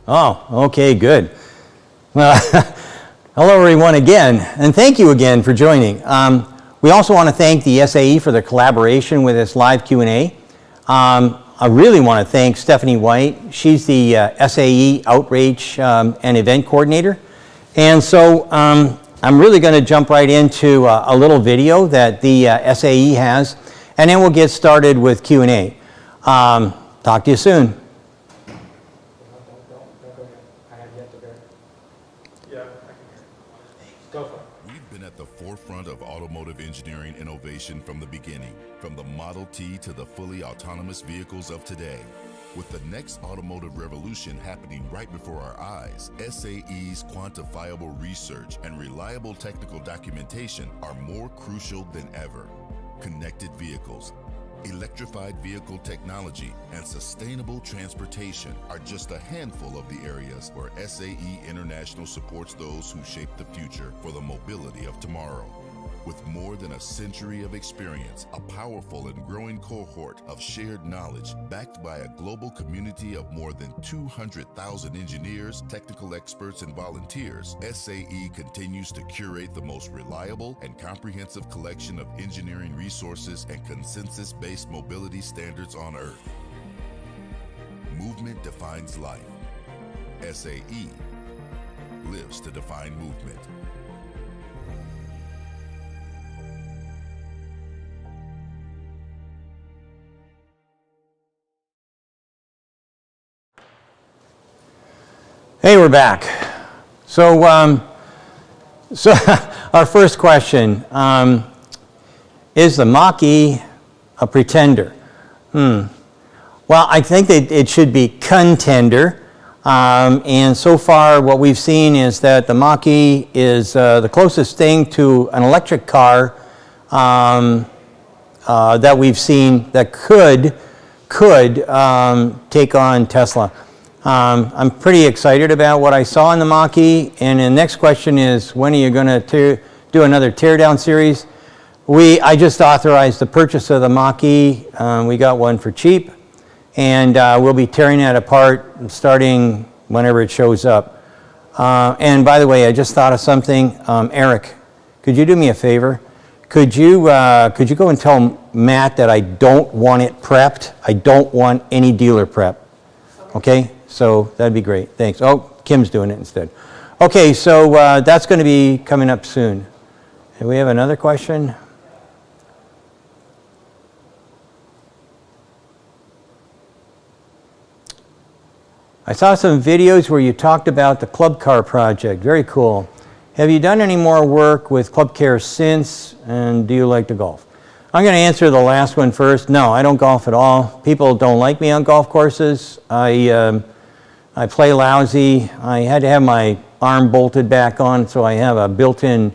Oh, okay, good. Hello everyone again, and thank you again for joining. We also want to thank the SAE for their collaboration with this live Q&A. I really want to thank Stephanie White. She's the SAE Outreach and Event Coordinator. And so I'm really going to jump right into a little video that the SAE has, and then we'll get started with Q&A. Talk to you soon. We've been at the forefront of automotive engineering innovation from the beginning, from the Model T to the fully autonomous vehicles of today. With the next automotive revolution happening right before our eyes, SAE's quantifiable research and reliable technical documentation are more crucial than ever. Connected vehicles, electrified vehicle technology, and sustainable transportation are just a handful of the areas where SAE International supports those who shape the future for the mobility of tomorrow. With more than a century of experience, a powerful and growing cohort of shared knowledge, backed by a global community of more than 200,000 engineers, technical experts, and volunteers, SAE continues to curate the most reliable and comprehensive collection of engineering resources and consensus-based mobility standards on Earth. Movement defines life. SAE lives to define movement. Hey, we're back. So our first question, is the Mach-E a pretender? Well, I think that it should be contender. And so far what we've seen is that the Mach-E is the closest thing to an electric car that we've seen that could take on Tesla. I'm pretty excited about what I saw in the Mach-E, and the next question is, when are you going to do another Teardown series? I just authorized the purchase of the Mach-E. We got one for cheap, and we'll be tearing that apart starting whenever it shows up. And by the way, I just thought of something. Eric, could you do me a favor? Could you go and tell Matt that I don't want it prepped? I don't want any dealer prep. Okay? So that'd be great. Thanks. Oh, Kim's doing it instead. Okay, so that's going to be coming up soon. And we have another question. I saw some videos where you talked about the Club Car project. Very cool. Have you done any more work with Club Car since, and do you like to golf? I'm going to answer the last one first. No, I don't golf at all. People don't like me on golf courses. I play lousy. I had to have my arm bolted back on, so I have a built-in,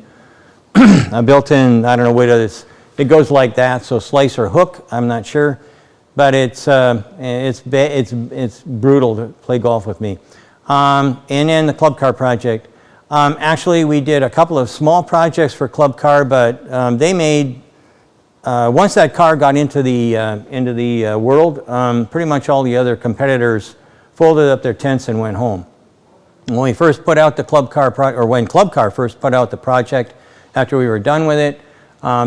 I don't know what it is. It goes like that, so slice or hook, I'm not sure. But it's brutal to play golf with me. And then the Club Car project. Actually, we did a couple of small projects for Club Car, but they made, once that car got into the world, pretty much all the other competitors folded up their tents and went home. When we first put out the Club Car when Club Car first put out the project, after we were done with it,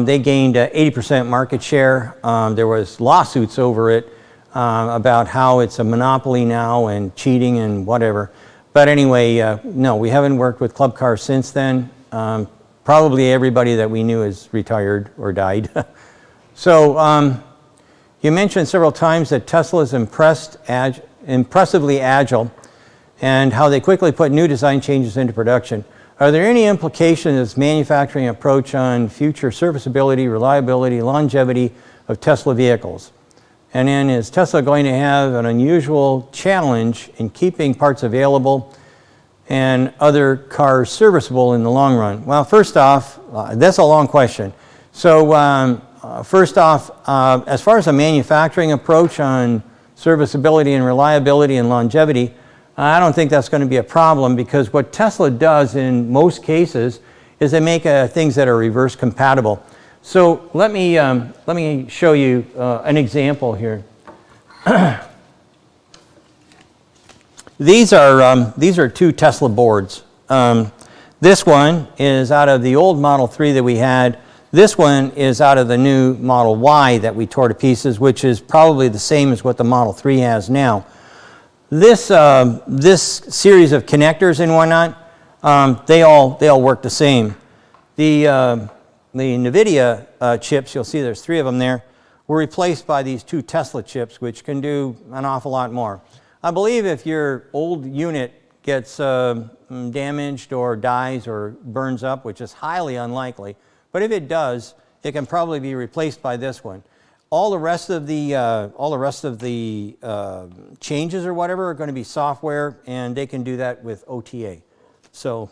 they gained 80% market share. There was lawsuits over it about how it's a monopoly now and cheating and whatever. But anyway, no, we haven't worked with Club Car since then. Probably everybody that we knew is retired or died. So you mentioned several times that Tesla is impressively agile and how they quickly put new design changes into production. Are there any implications of this manufacturing approach on future serviceability, reliability, longevity of Tesla vehicles? And then, is Tesla going to have an unusual challenge in keeping parts available and other cars serviceable in the long run? Well, first off, that's a long question. So first off, as far as a manufacturing approach on serviceability and reliability and longevity, I don't think that's going to be a problem, because what Tesla does in most cases is they make things that are reverse compatible. So let me show you an example here. These are two Tesla boards. This one is out of the old Model 3 that we had. This one is out of the new Model Y that we tore to pieces, which is probably the same as what the Model 3 has now. This series of connectors and whatnot, they all work the same. The NVIDIA chips, you'll see there's 3 of them there, were replaced by these 2 Tesla chips, which can do an awful lot more. I believe if your old unit gets damaged or dies or burns up, which is highly unlikely, but if it does, it can probably be replaced by this one. All the rest of the changes or whatever are going to be software, and they can do that with OTA. So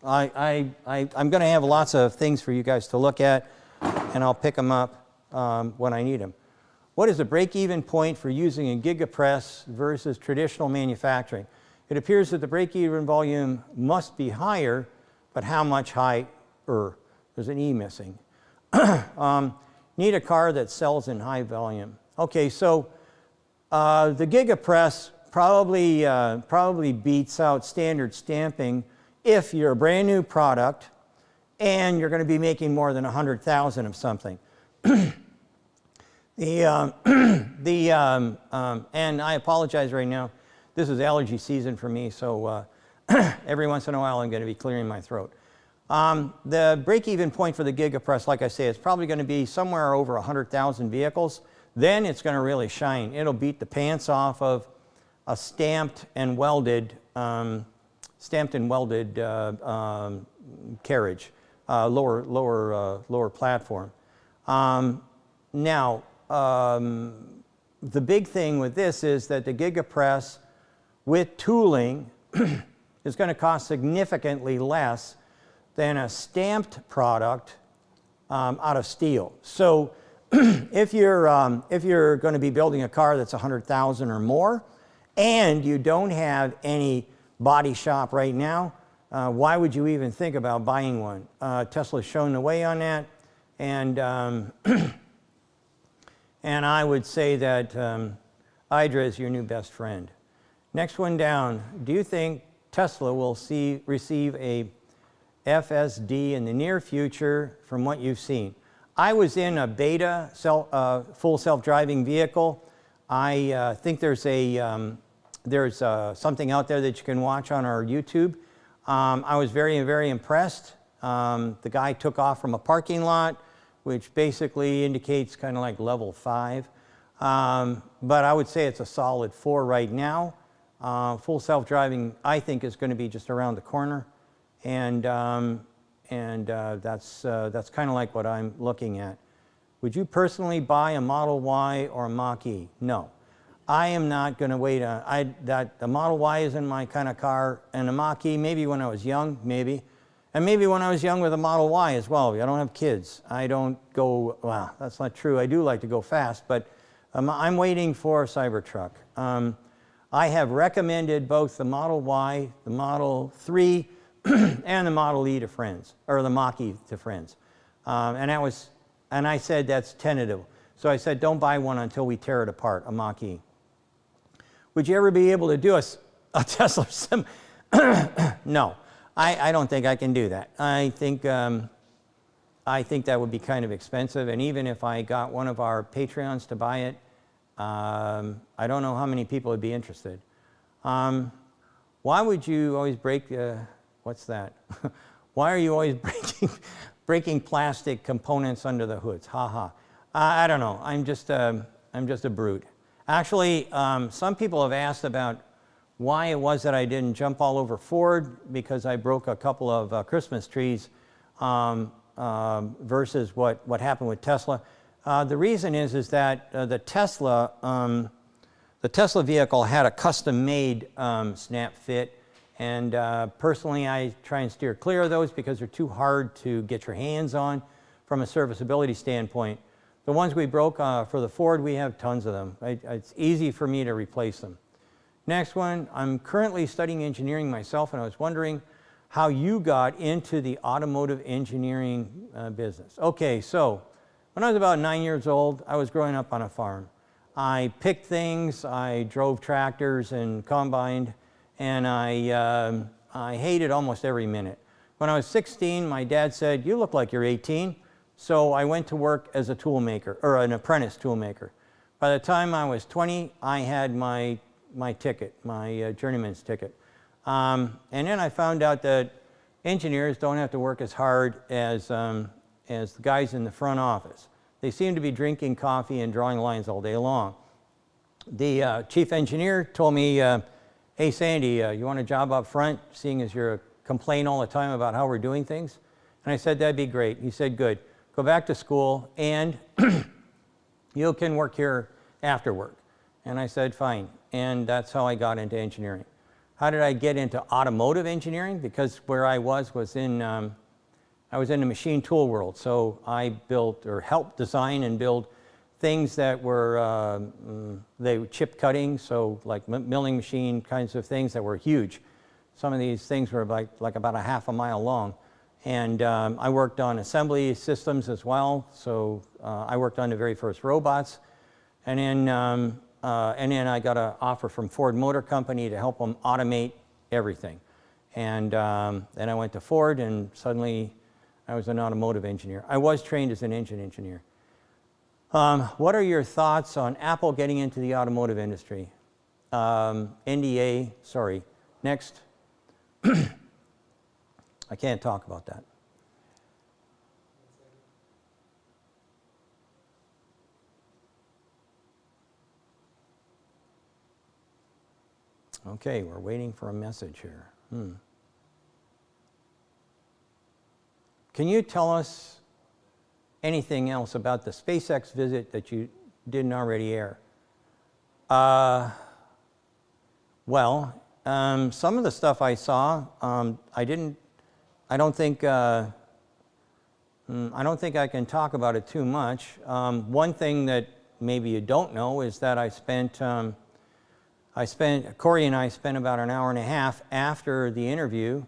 I'm going to have lots of things for you guys to look at, and I'll pick them up when I need them. What is the break-even point for using a gigapress versus traditional manufacturing? It appears that the break-even volume must be higher, but how much higher? There's an E missing. Need a car that sells in high volume. Okay, so the gigapress probably beats out standard stamping if you're a brand new product and you're going to be making more than 100,000 of something. And I apologize right now. This is allergy season for me, so every once in a while I'm going to be clearing my throat. The break-even point for the gigapress, like I say, is probably going to be somewhere over 100,000 vehicles. Then it's going to really shine. It'll beat the pants off of a stamped and welded carriage, lower platform. Now, the big thing with this is that the gigapress with tooling is going to cost significantly less than a stamped product out of steel. So if you're going to be building a car that's 100,000 or more, and you don't have any body shop right now, why would you even think about buying one? Tesla's shown the way on that, and and I would say that Idra is your new best friend. Next one down. Do you think Tesla will receive a FSD in the near future from what you've seen? I was in a beta full self-driving vehicle. I think there's something out there that you can watch on our YouTube. I was very, very impressed. The guy took off from a parking lot, which basically indicates kind of like level 5. But I would say it's a solid 4 right now. Full self-driving, I think, is going to be just around the corner. And that's kind of like what I'm looking at. Would you personally buy a Model Y or a Mach-E? No. I am not going to wait. The Model Y isn't my kind of car, and the Mach-E, maybe when I was young, maybe. And maybe when I was young with a Model Y as well. I don't have kids. I don't go, well, that's not true. I do like to go fast, but I'm waiting for a Cybertruck. I have recommended both the Model Y, the Model 3, and the Model E to friends, or the Mach-E to friends. And I said that's tentative. So I said, don't buy one until we tear it apart, a Mach-E. Would you ever be able to do a Tesla sim? No, I don't think I can do that. I think that would be kind of expensive, and even if I got one of our Patreons to buy it, I don't know how many people would be interested. Why would you always break, what's that? Why are you always breaking plastic components under the hoods? Ha ha. I don't know. I'm just a brute. Actually, some people have asked about why it was that I didn't jump all over Ford because I broke a couple of Christmas trees versus what happened with Tesla. The reason is that the Tesla vehicle had a custom-made snap fit, and personally I try and steer clear of those because they're too hard to get your hands on from a serviceability standpoint. The ones we broke for the Ford, we have tons of them. It's easy for me to replace them. Next one, I'm currently studying engineering myself, and I was wondering how you got into the automotive engineering business. Okay, so when I was about 9 years old, I was growing up on a farm. I picked things, I drove tractors and combined, and I hated almost every minute. When I was 16, my dad said, "You look like you're 18." So I went to work as a tool maker, or an apprentice tool maker. By the time I was 20, I had my ticket, my journeyman's ticket. And then I found out that engineers don't have to work as hard as the guys in the front office. They seem to be drinking coffee and drawing lines all day long. The chief engineer told me, "Hey Sandy, you want a job up front, seeing as you're complaining all the time about how we're doing things?" And I said, "That'd be great." He said, "Good. Go back to school and you can work here after work." And I said, "Fine." And that's how I got into engineering. How did I get into automotive engineering? Because where I was in I was in the machine tool world. So I built or helped design and build things that were they were chip cutting, so like milling machine kinds of things that were huge. Some of these things were like about a half a mile long. And I worked on assembly systems as well. So I worked on the very first robots. And then I got an offer from Ford Motor Company to help them automate everything. And then I went to Ford, and suddenly I was an automotive engineer. I was trained as an engine engineer. What are your thoughts on Apple getting into the automotive industry? NDA, sorry. Next. I can't talk about that. Okay, we're waiting for a message here. Can you tell us anything else about the SpaceX visit that you didn't already air? Well, some of the stuff I saw, I don't think I can talk about it too much. One thing that maybe you don't know is that Corey and I spent about an hour and a half after the interview,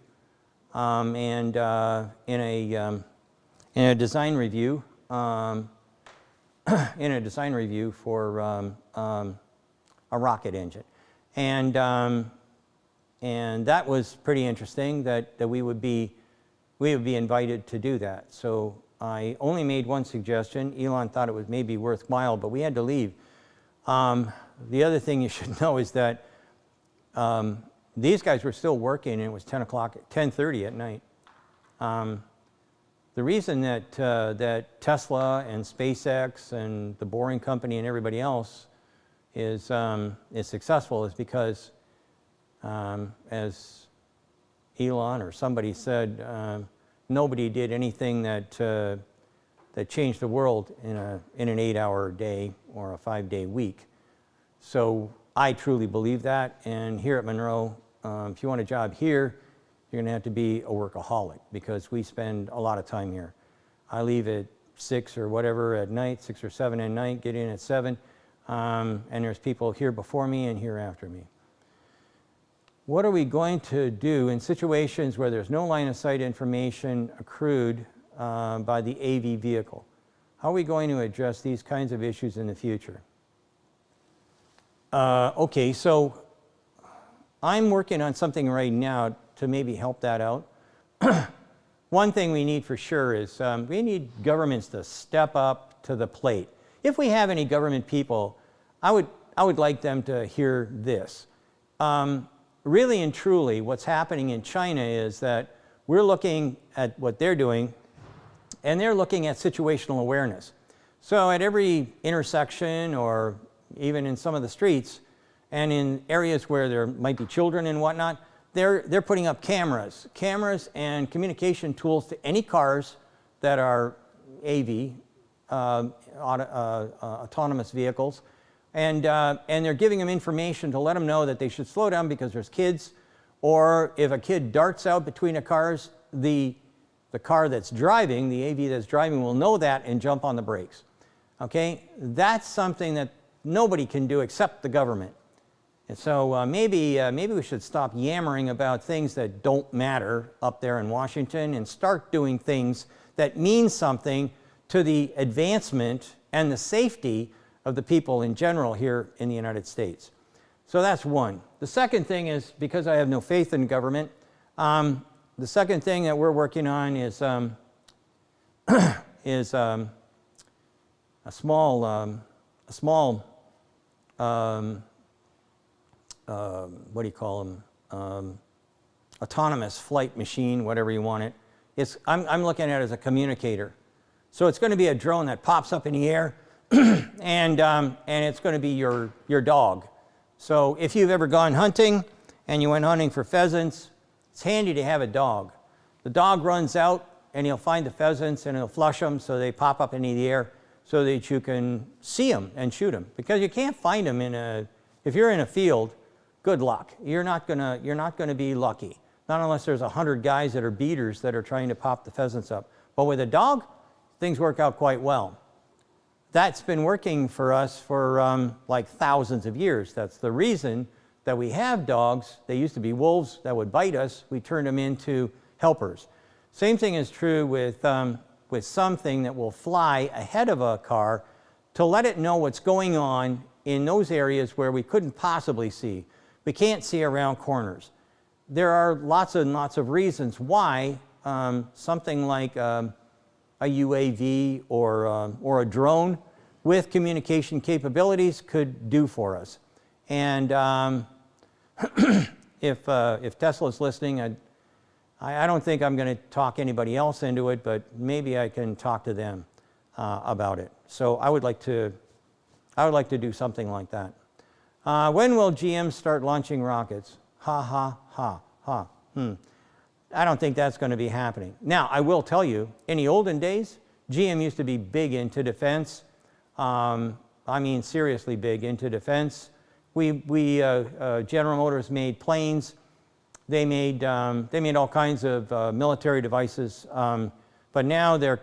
and in a design review, for a rocket engine, and that was pretty interesting that we would be invited to do that. So I only made one suggestion. Elon thought it was maybe worthwhile, but we had to leave. The other thing you should know is that these guys were still working, and it was 10:30 at night. The reason that Tesla and SpaceX and the Boring Company and everybody else is successful is because, as Elon or somebody said, nobody did anything that changed the world in an 8-hour day or a 5-day week. So I truly believe that, and here at Munro, if you want a job here, you're going to have to be a workaholic, because we spend a lot of time here. I leave at 6 or whatever at night, 6 or 7 at night, get in at 7, and there's people here before me and here after me. What are we going to do in situations where there's no line of sight information accrued by the AV vehicle? How are we going to address these kinds of issues in the future? Okay, so I'm working on something right now to maybe help that out. One thing we need for sure is we need governments to step up to the plate. If we have any government people, I would like them to hear this. Really and truly, what's happening in China is that we're looking at what they're doing, and they're looking at situational awareness. So at every intersection, or even in some of the streets, and in areas where there might be children and whatnot, they're putting up cameras and communication tools to any cars that are AV, autonomous vehicles, and they're giving them information to let them know that they should slow down because there's kids, or if a kid darts out between the cars, the car that's driving, the AV that's driving, will know that and jump on the brakes. Okay, that's something that nobody can do except the government. And so maybe we should stop yammering about things that don't matter up there in Washington and start doing things that mean something to the advancement and the safety of the people in general here in the United States. So that's one. The second thing is, because I have no faith in government, the second thing that we're working on is a small what do you call them? Autonomous flight machine, whatever you want it. I'm looking at it as a communicator. So it's going to be a drone that pops up in the air, and it's going to be your dog. So if you've ever gone hunting and you went hunting for pheasants, it's handy to have a dog. The dog runs out and he'll find the pheasants and he'll flush them so they pop up into the air so that you can see them and shoot them. Because you can't find them if you're in a field, good luck. You're not gonna be lucky. Not unless there's 100 guys that are beaters that are trying to pop the pheasants up. But with a dog, things work out quite well. That's been working for us for like thousands of years. That's the reason that we have dogs. They used to be wolves that would bite us. We turned them into helpers. Same thing is true with something that will fly ahead of a car to let it know what's going on in those areas where we couldn't possibly see. We can't see around corners. There are lots and lots of reasons why something like a UAV or a drone with communication capabilities could do for us. And if Tesla's listening, I don't think I'm going to talk anybody else into it, but maybe I can talk to them about it. So I would like to do something like that. When will GM start launching rockets? Ha ha ha ha. I don't think that's going to be happening. Now, I will tell you, in the olden days, GM used to be big into defense. I mean, seriously big into defense. General Motors made planes. They made all kinds of military devices. But now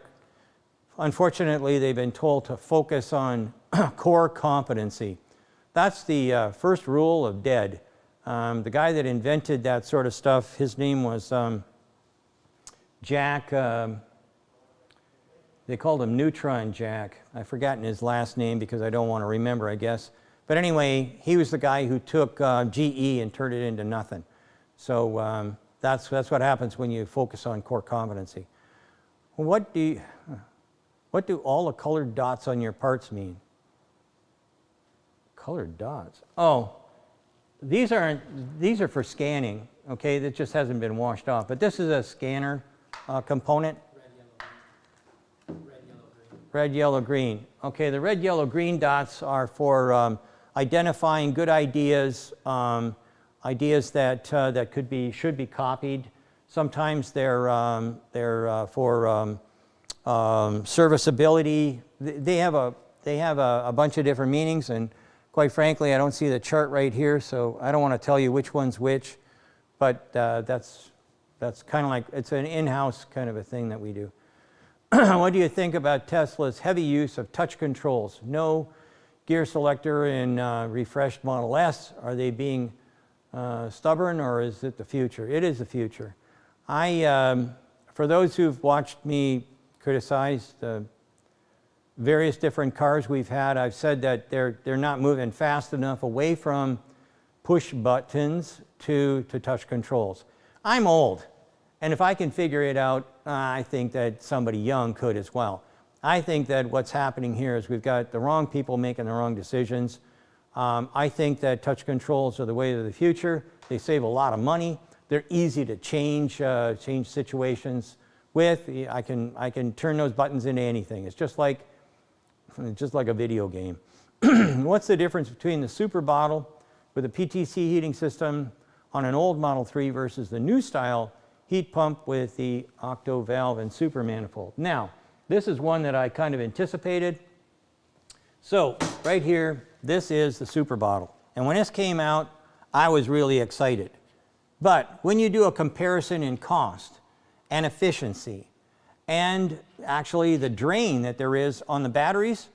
unfortunately, they've been told to focus on core competency. That's the first rule of DEAD. The guy that invented that sort of stuff, his name was Jack, they called him Neutron Jack. I've forgotten his last name because I don't want to remember, I guess. But anyway, he was the guy who took GE and turned it into nothing. So that's what happens when you focus on core competency. What do all the colored dots on your parts mean? Colored dots? Oh, these are for scanning. Okay, that just hasn't been washed off. But this is a scanner component. Red, yellow, green. Okay, the red, yellow, green dots are for identifying good ideas, ideas that should be copied. Sometimes they're for serviceability. They have a bunch of different meanings, and quite frankly, I don't see the chart right here, so I don't want to tell you which one's which. But that's kind of like, it's an in-house kind of a thing that we do. What do you think about Tesla's heavy use of touch controls? No gear selector in refreshed Model S. Are they being stubborn, or is it the future? It is the future. For those who've watched me criticize the various different cars we've had, I've said that they're not moving fast enough away from push buttons to touch controls. I'm old, and if I can figure it out, I think that somebody young could as well. I think that what's happening here is we've got the wrong people making the wrong decisions. I think that touch controls are the way of the future. They save a lot of money. They're easy to change situations with. I can turn those buttons into anything. It's just like a video game. What's the difference between the super bottle with a PTC heating system on an old Model 3 versus the new style heat pump with the octo valve and super manifold? Now, this is one that I kind of anticipated. So right here, this is the super bottle. And when this came out, I was really excited. But when you do a comparison in cost and efficiency and actually the drain that there is on the batteries,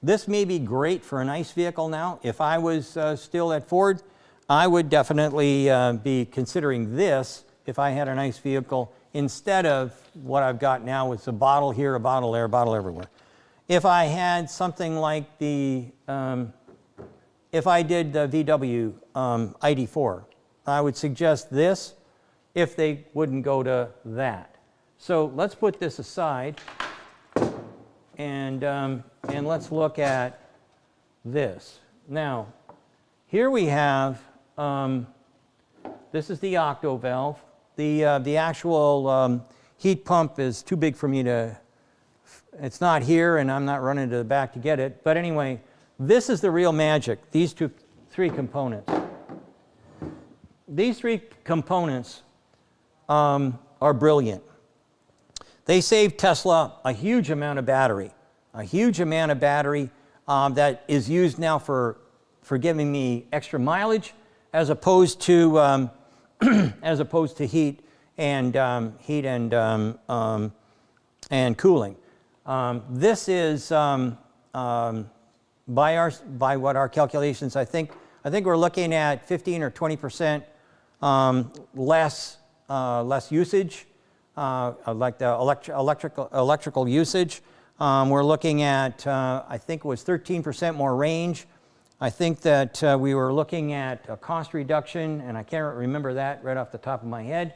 this may be great for an ICE vehicle now. If I was still at Ford, I would definitely be considering this if I had an ICE vehicle instead of what I've got now with a bottle here, a bottle there, a bottle everywhere. If I had something like the if I did the VW ID4. I would suggest this if they wouldn't go to that. So let's put this aside and let's look at this. Now, here we have, this is the octo valve. The actual heat pump is too big for me to, it's not here and I'm not running to the back to get it. But anyway, this is the real magic, these three components. These three components are brilliant. They save Tesla a huge amount of battery, that is used now for giving me extra mileage, as opposed to heat and cooling. This is by what our calculations, I think we're looking at 15 or 20% less usage, like the electrical usage. We're looking at, I think it was 13% more range. I think that we were looking at a cost reduction, and I can't remember that right off the top of my head.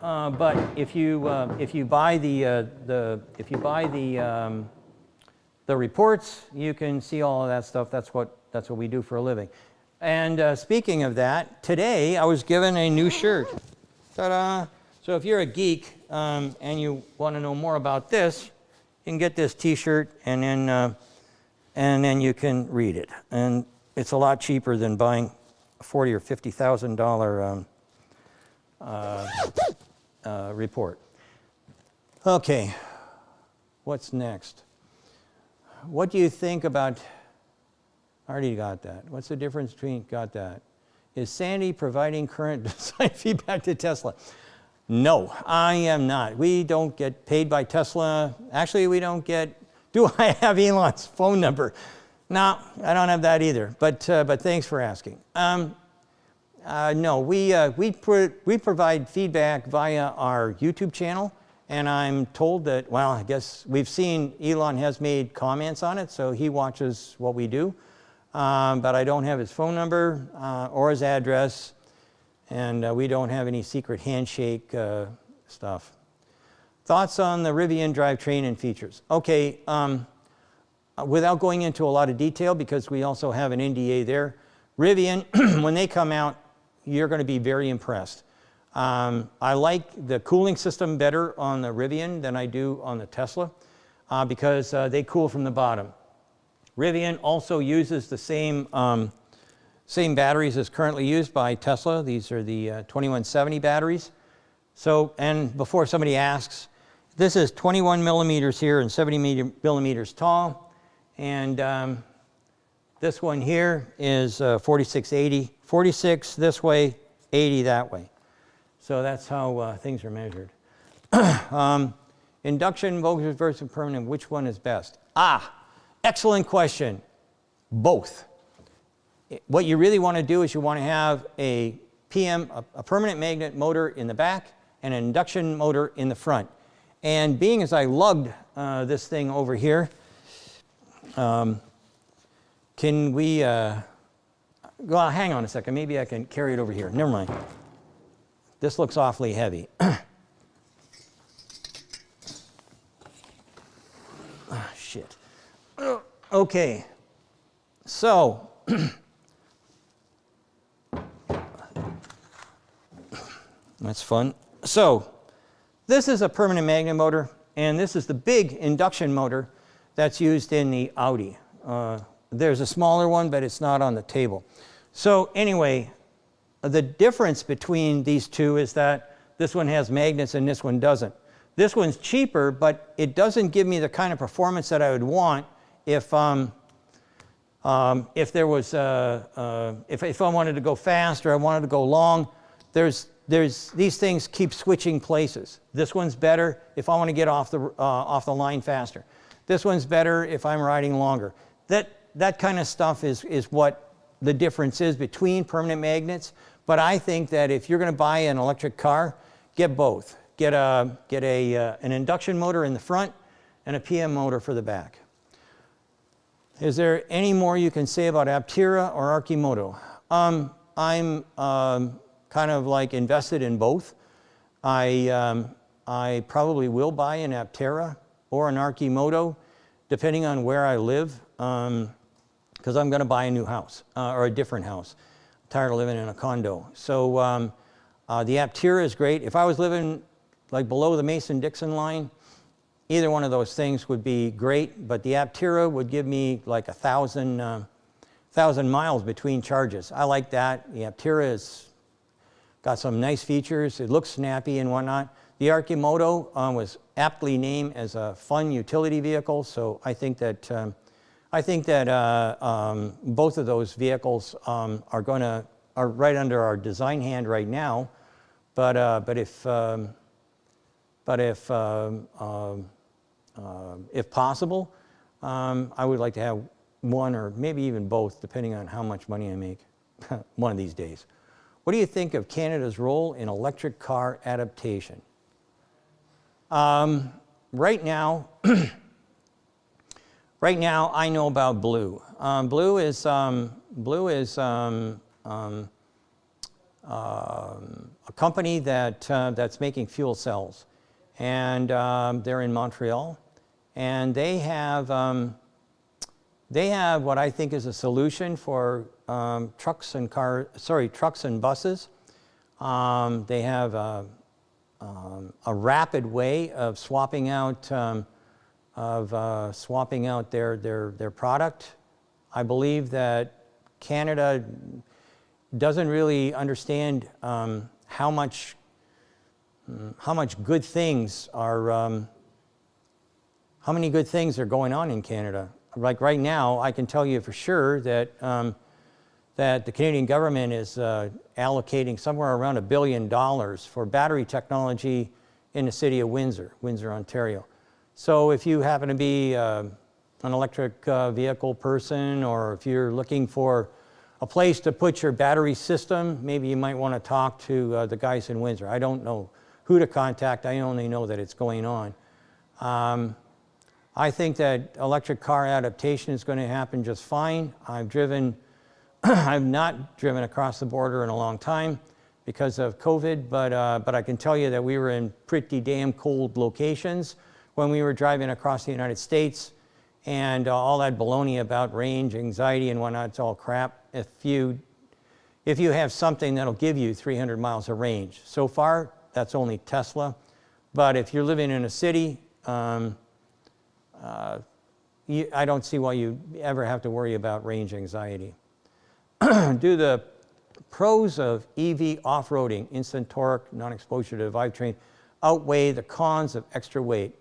But if you buy the reports, you can see all of that stuff. That's what we do for a living. And speaking of that, today I was given a new shirt. Ta-da! So if you're a geek and you want to know more about this, you can get this T-shirt, and then you can read it. And it's a lot cheaper than buying a $40,000 or $50,000 report. Okay, what's next? What do you think about? I already got that. What's the difference between? Got that. Is Sandy providing current design feedback to Tesla? No, I am not. We don't get paid by Tesla. Actually, we don't get. Do I have Elon's phone number? No, I don't have that either. But thanks for asking. No, we provide feedback via our YouTube channel, and I'm told that, well, I guess we've seen Elon has made comments on it, so he watches what we do. But I don't have his phone number or his address, and we don't have any secret handshake stuff. Thoughts on the Rivian drivetrain and features? Okay, without going into a lot of detail, because we also have an NDA there, Rivian, when they come out, you're going to be very impressed. I like the cooling system better on the Rivian than I do on the Tesla, because they cool from the bottom. Rivian also uses the same batteries as currently used by Tesla. These are the 2170 batteries. So, and before somebody asks, this is 21 millimeters here and 70 millimeters tall. And this one here is 4680. 46 this way, 80 that way. So that's how things are measured. Induction voltage versus permanent, which one is best? Excellent question. Both. What you really want to do is you want to have a permanent magnet motor in the back and an induction motor in the front. And being as I lugged this thing over here, can we, well, hang on a second, maybe I can carry it over here. Never mind. This looks awfully heavy. Shit. Okay, so, that's fun. So, this is a permanent magnet motor, and this is the big induction motor that's used in the Audi. There's a smaller one, but it's not on the table. So anyway, the difference between these two is that this one has magnets and this one doesn't. This one's cheaper, but it doesn't give me the kind of performance that I would want if there was if I wanted to go fast or I wanted to go long. There's these things keep switching places. This one's better if I want to get off the line faster. This one's better if I'm riding longer. That kind of stuff is what the difference is between permanent magnets. But I think that if you're going to buy an electric car, get both. Get an induction motor in the front and a PM motor for the back. Is there any more you can say about Aptera or Archimoto? I'm kind of like invested in both. I probably will buy an Aptera or an Archimoto, depending on where I live, because I'm going to buy a new house or a different house. I'm tired of living in a condo. So the Aptera is great. If I was living like below the Mason-Dixon line, either one of those things would be great, but the Aptera would give me like 1,000 miles between charges. I like that. The Aptera has got some nice features. It looks snappy and whatnot. The Archimoto was aptly named as a fun utility vehicle, so I think that both of those vehicles are right under our design hand right now. But if possible, I would like to have one or maybe even both, depending on how much money I make one of these days. What do you think of Canada's role in electric car adaptation? Right now, I know about Blue. Blue is a company that's making fuel cells, and they're in Montreal, and they have what I think is a solution for trucks and buses. They have a rapid way of swapping out their product. I believe that Canada doesn't really understand how much good things are how many good things are going on in Canada. Like right now, I can tell you for sure that that the Canadian government is allocating somewhere around $1 billion for battery technology in the city of Windsor, Ontario. So if you happen to be an electric vehicle person, or if you're looking for a place to put your battery system, maybe you might want to talk to the guys in Windsor. I don't know who to contact. I only know that it's going on. I think that electric car adaptation is going to happen just fine. I've not driven across the border in a long time because of COVID, but I can tell you that we were in pretty damn cold locations when we were driving across the United States, and all that baloney about range anxiety and whatnot, it's all crap. If you have something that'll give you 300 miles of range. So far, that's only Tesla, but if you're living in a city, I don't see why you ever have to worry about range anxiety. Do the pros of EV off-roading, instant torque, non-exposure to drivetrain, outweigh the cons of extra weight?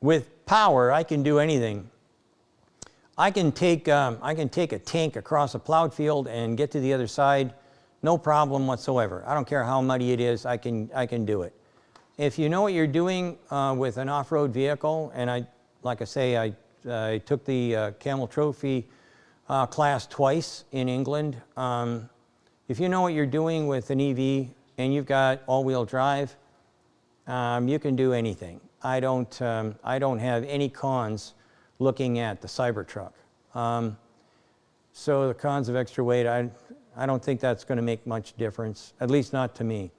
With power, I can do anything. I can take a tank across a plowed field and get to the other side, no problem whatsoever. I don't care how muddy it is, I can do it. If you know what you're doing with an off-road vehicle, and like I say, I took the Camel Trophy class twice in England. If you know what you're doing with an EV and you've got all-wheel drive, you can do anything. I don't have any cons looking at the Cybertruck. So the cons of extra weight, I don't think that's going to make much difference, at least not to me.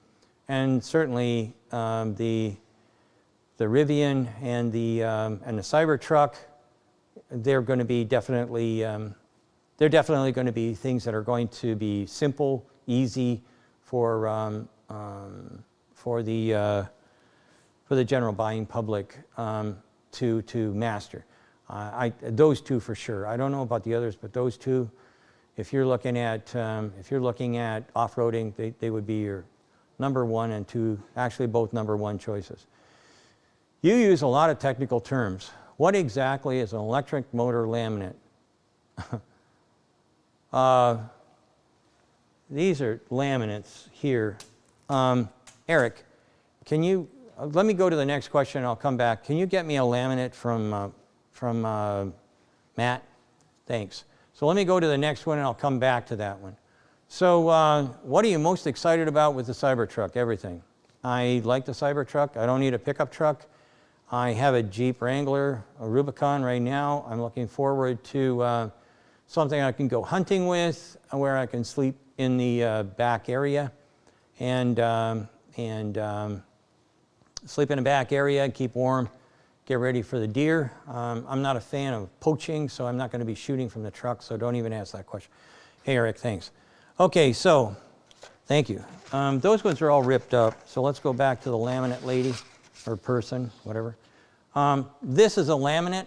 And certainly the Rivian and the Cybertruck, they're going to be definitely going to be things that are going to be simple, easy for the general buying public to master. Those two for sure. I don't know about the others, but those two, if you're looking at off-roading, they would be your number one and two, actually both number one choices. You use a lot of technical terms. What exactly is an electric motor laminate? These are laminates here. Eric, can you, let me go to the next question and I'll come back. Can you get me a laminate from Matt? Thanks. So let me go to the next one and I'll come back to that one. So what are you most excited about with the Cybertruck? Everything. I like the Cybertruck. I don't need a pickup truck. I have a Jeep Wrangler, a Rubicon right now. I'm looking forward to something I can go hunting with, where I can sleep in the back area and sleep in the back area, keep warm, get ready for the deer. I'm not a fan of poaching, so I'm not going to be shooting from the truck, so don't even ask that question. Hey, Eric, thanks. Okay, so thank you. Those ones are all ripped up, so let's go back to the laminate lady or person, whatever. This is a laminate,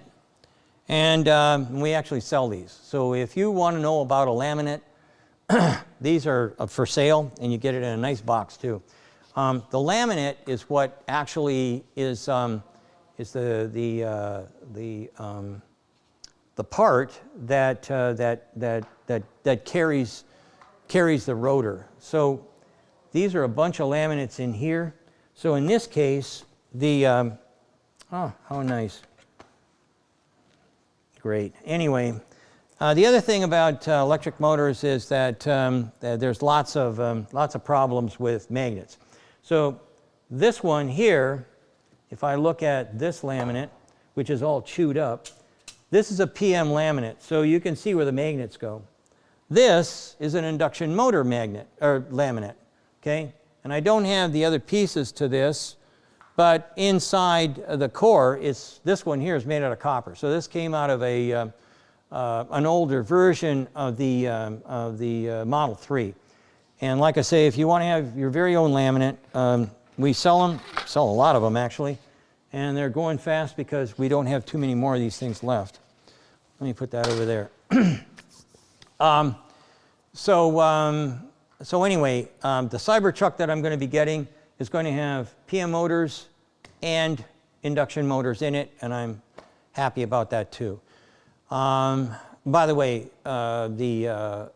and we actually sell these. So if you want to know about a laminate, these are for sale, and you get it in a nice box too. The laminate is what actually is the part that carries the rotor. So these are a bunch of laminates in here. So in this case, oh, how nice. Great. Anyway, the other thing about electric motors is that there's lots of problems with magnets. So this one here, if I look at this laminate, which is all chewed up, this is a PM laminate, so you can see where the magnets go. This is an induction motor magnet, or laminate, okay? And I don't have the other pieces to this, but inside the core, this one here is made out of copper. So this came out of an older version of the Model 3. And like I say, if you want to have your very own laminate, we sell a lot of them actually, and they're going fast because we don't have too many more of these things left. Let me put that over there. So anyway, the Cybertruck that I'm going to be getting is going to have PM motors and induction motors in it, and I'm happy about that too. By the way, the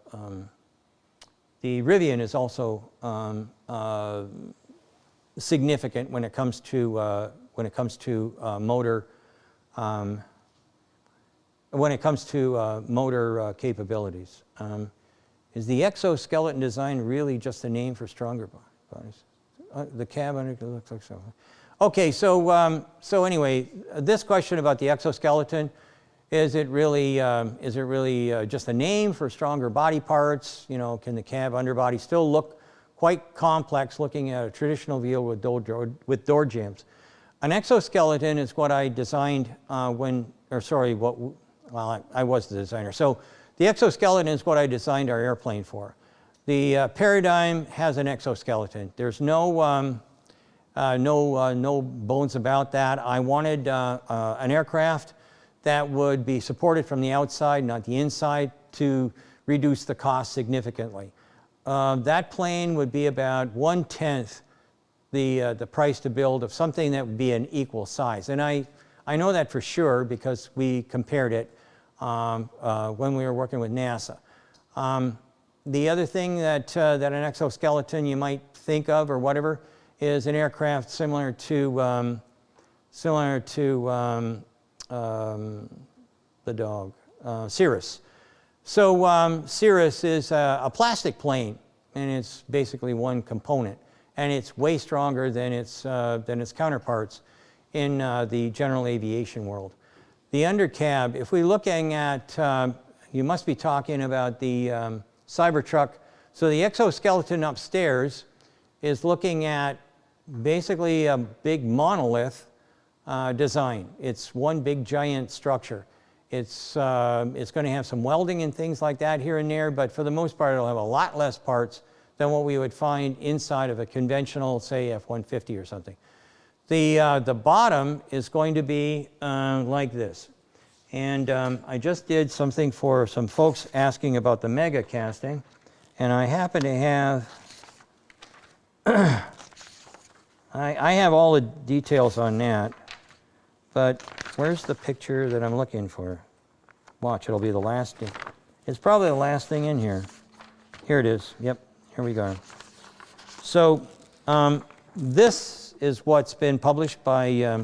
Rivian is also significant when it comes to motor capabilities. Is the exoskeleton design really just a name for stronger bodies? The cab under looks like so. Okay, so anyway, this question about the exoskeleton. Is it really just a name for stronger body parts? You know, can the cab underbody still look quite complex looking at a traditional vehicle with door jambs? An exoskeleton is what I designed I was the designer. So the exoskeleton is what I designed our airplane for. The Paradigm has an exoskeleton. There's no bones about that. I wanted an aircraft that would be supported from the outside, not the inside, to reduce the cost significantly. That plane would be about 1/10 the price to build of something that would be an equal size. And I know that for sure because we compared it when we were working with NASA. The other thing that an exoskeleton you might think of or whatever is an aircraft similar to the dog, Cirrus. So Cirrus is a plastic plane, and it's basically one component, and it's way stronger than its counterparts in the general aviation world. The undercab, if we're looking at, you must be talking about the Cybertruck. So the exoskeleton upstairs is looking at basically a big monolith design. It's one big giant structure. It's going to have some welding and things like that here and there, but for the most part it'll have a lot less parts than what we would find inside of a conventional, say, F-150 or something. The bottom is going to be like this. And I just did something for some folks asking about the mega casting, and I happen to have I have all the details on that, but where's the picture that I'm looking for? Watch, it'll be the last thing. It's probably the last thing in here. Here it is. Yep, here we go. So this is what's been published by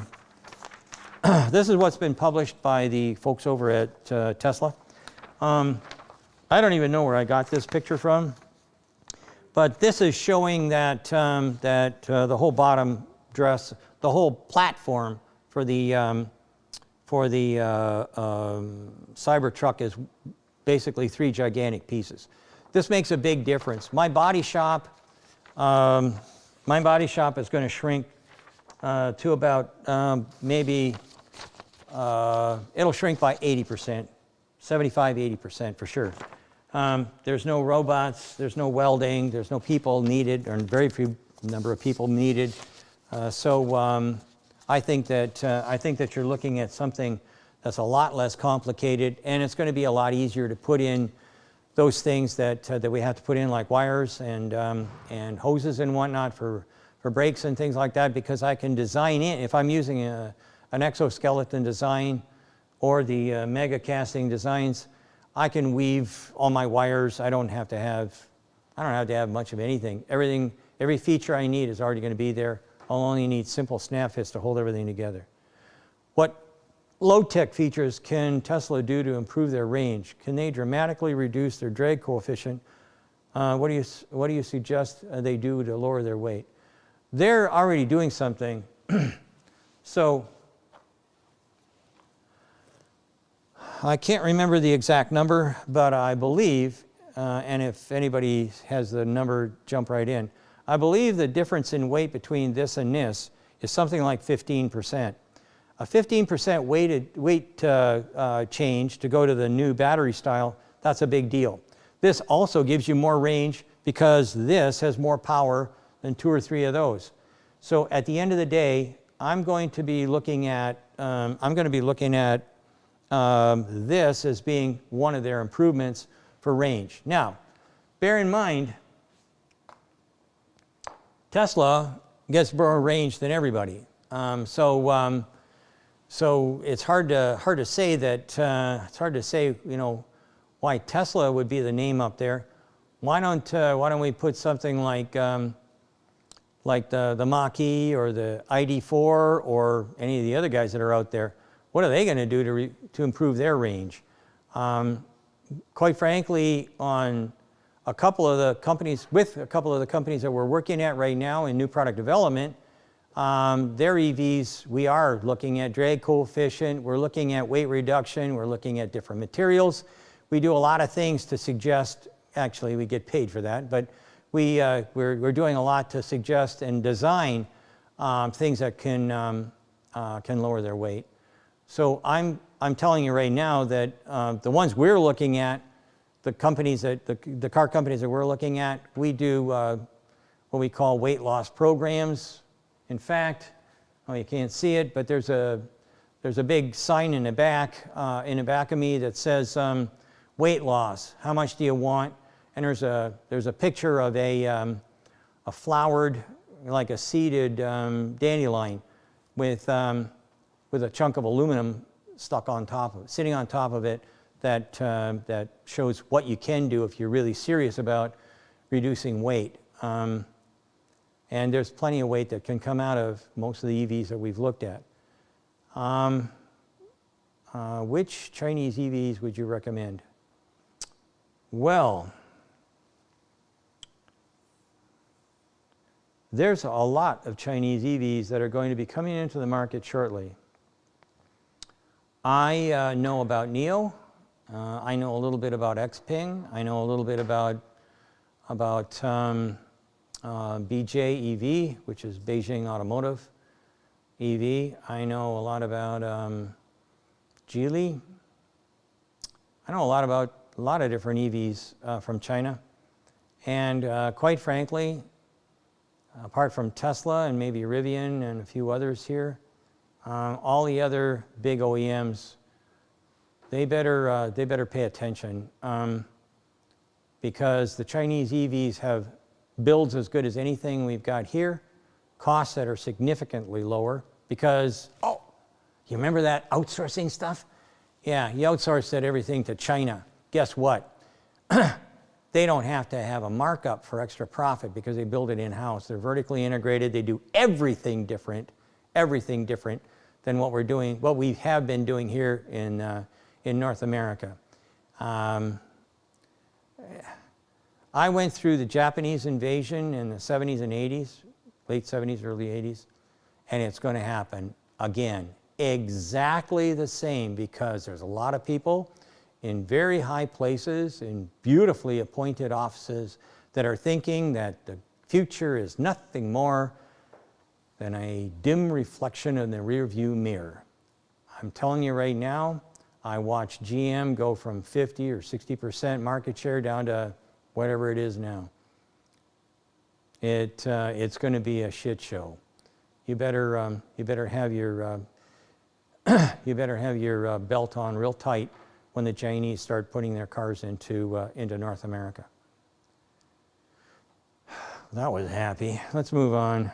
the folks over at Tesla. I don't even know where I got this picture from, but this is showing that the whole bottom dress, the whole platform for the Cybertruck is basically 3 gigantic pieces. This makes a big difference. My body shop is going to shrink to about maybe, it'll shrink by 80%, 75, 80% for sure. There's no robots, there's no welding, there's no people needed, or very few number of people needed. So I think that you're looking at something that's a lot less complicated, and it's going to be a lot easier to put in those things that we have to put in, like wires and hoses and whatnot for brakes and things like that, because I can design in, if I'm using an exoskeleton design or the mega casting designs, I can weave all my wires. I don't have to have much of anything. Every feature I need is already going to be there. I'll only need simple snap fits to hold everything together. What low-tech features can Tesla do to improve their range? Can they dramatically reduce their drag coefficient? What do you suggest they do to lower their weight? They're already doing something. So I can't remember the exact number, but I believe, and if anybody has the number, jump right in. I believe the difference in weight between this and this is something like 15%. A 15% weight change to go to the new battery style, that's a big deal. This also gives you more range because this has more power than 2 or 3 of those. So at the end of the day, I'm going to be looking at this as being one of their improvements for range. Now, bear in mind, Tesla gets more range than everybody. So it's hard to say that why Tesla would be the name up there. Why don't we put something like the Mach-E or the ID4 or any of the other guys that are out there? What are they going to do to improve their range? Quite frankly, on a couple of the companies that we're working at right now in new product development, their EVs, we are looking at drag coefficient, we're looking at weight reduction, we're looking at different materials. We do a lot of things to suggest, actually we get paid for that, but we're doing a lot to suggest and design things that can lower their weight. So I'm telling you right now that the ones we're looking at, the car companies that we're looking at, we do what we call weight loss programs. In fact, you can't see it, but there's a big sign in the back of me that says weight loss. How much do you want? And there's a picture of a flowered, like a seeded dandelion with a chunk of aluminum stuck on top of it, sitting on top of it, that shows what you can do if you're really serious about reducing weight. And there's plenty of weight that can come out of most of the EVs that we've looked at. Which Chinese EVs would you recommend? Well, there's a lot of Chinese EVs that are going to be coming into the market shortly. I know about NIO. I know a little bit about Xpeng. I know a little bit about BJ EV, which is Beijing Automotive EV. I know a lot about Geely. I know a lot about a lot of different EVs from China. And quite frankly, apart from Tesla and maybe Rivian and a few others here, all the other big OEMs, they better pay attention because the Chinese EVs have builds as good as anything we've got here, costs that are significantly lower because, oh, you remember that outsourcing stuff? Yeah, you outsourced everything to China. Guess what? They don't have to have a markup for extra profit because they build it in-house. They're vertically integrated. They do everything different than what we're doing, what we have been doing here in North America. I went through the Japanese invasion in the 70s and 80s, late 70s, early 80s, and it's going to happen again. exactly the same because there's a lot of people in very high places, in beautifully appointed offices, that are thinking that the future is nothing more than a dim reflection in the rearview mirror. I'm telling you right now, I watched GM go from 50 or 60% market share down to whatever it is now. It's going to be a shit show. You better have your belt on real tight when the Chinese start putting their cars into North America. That was happy. Let's move on.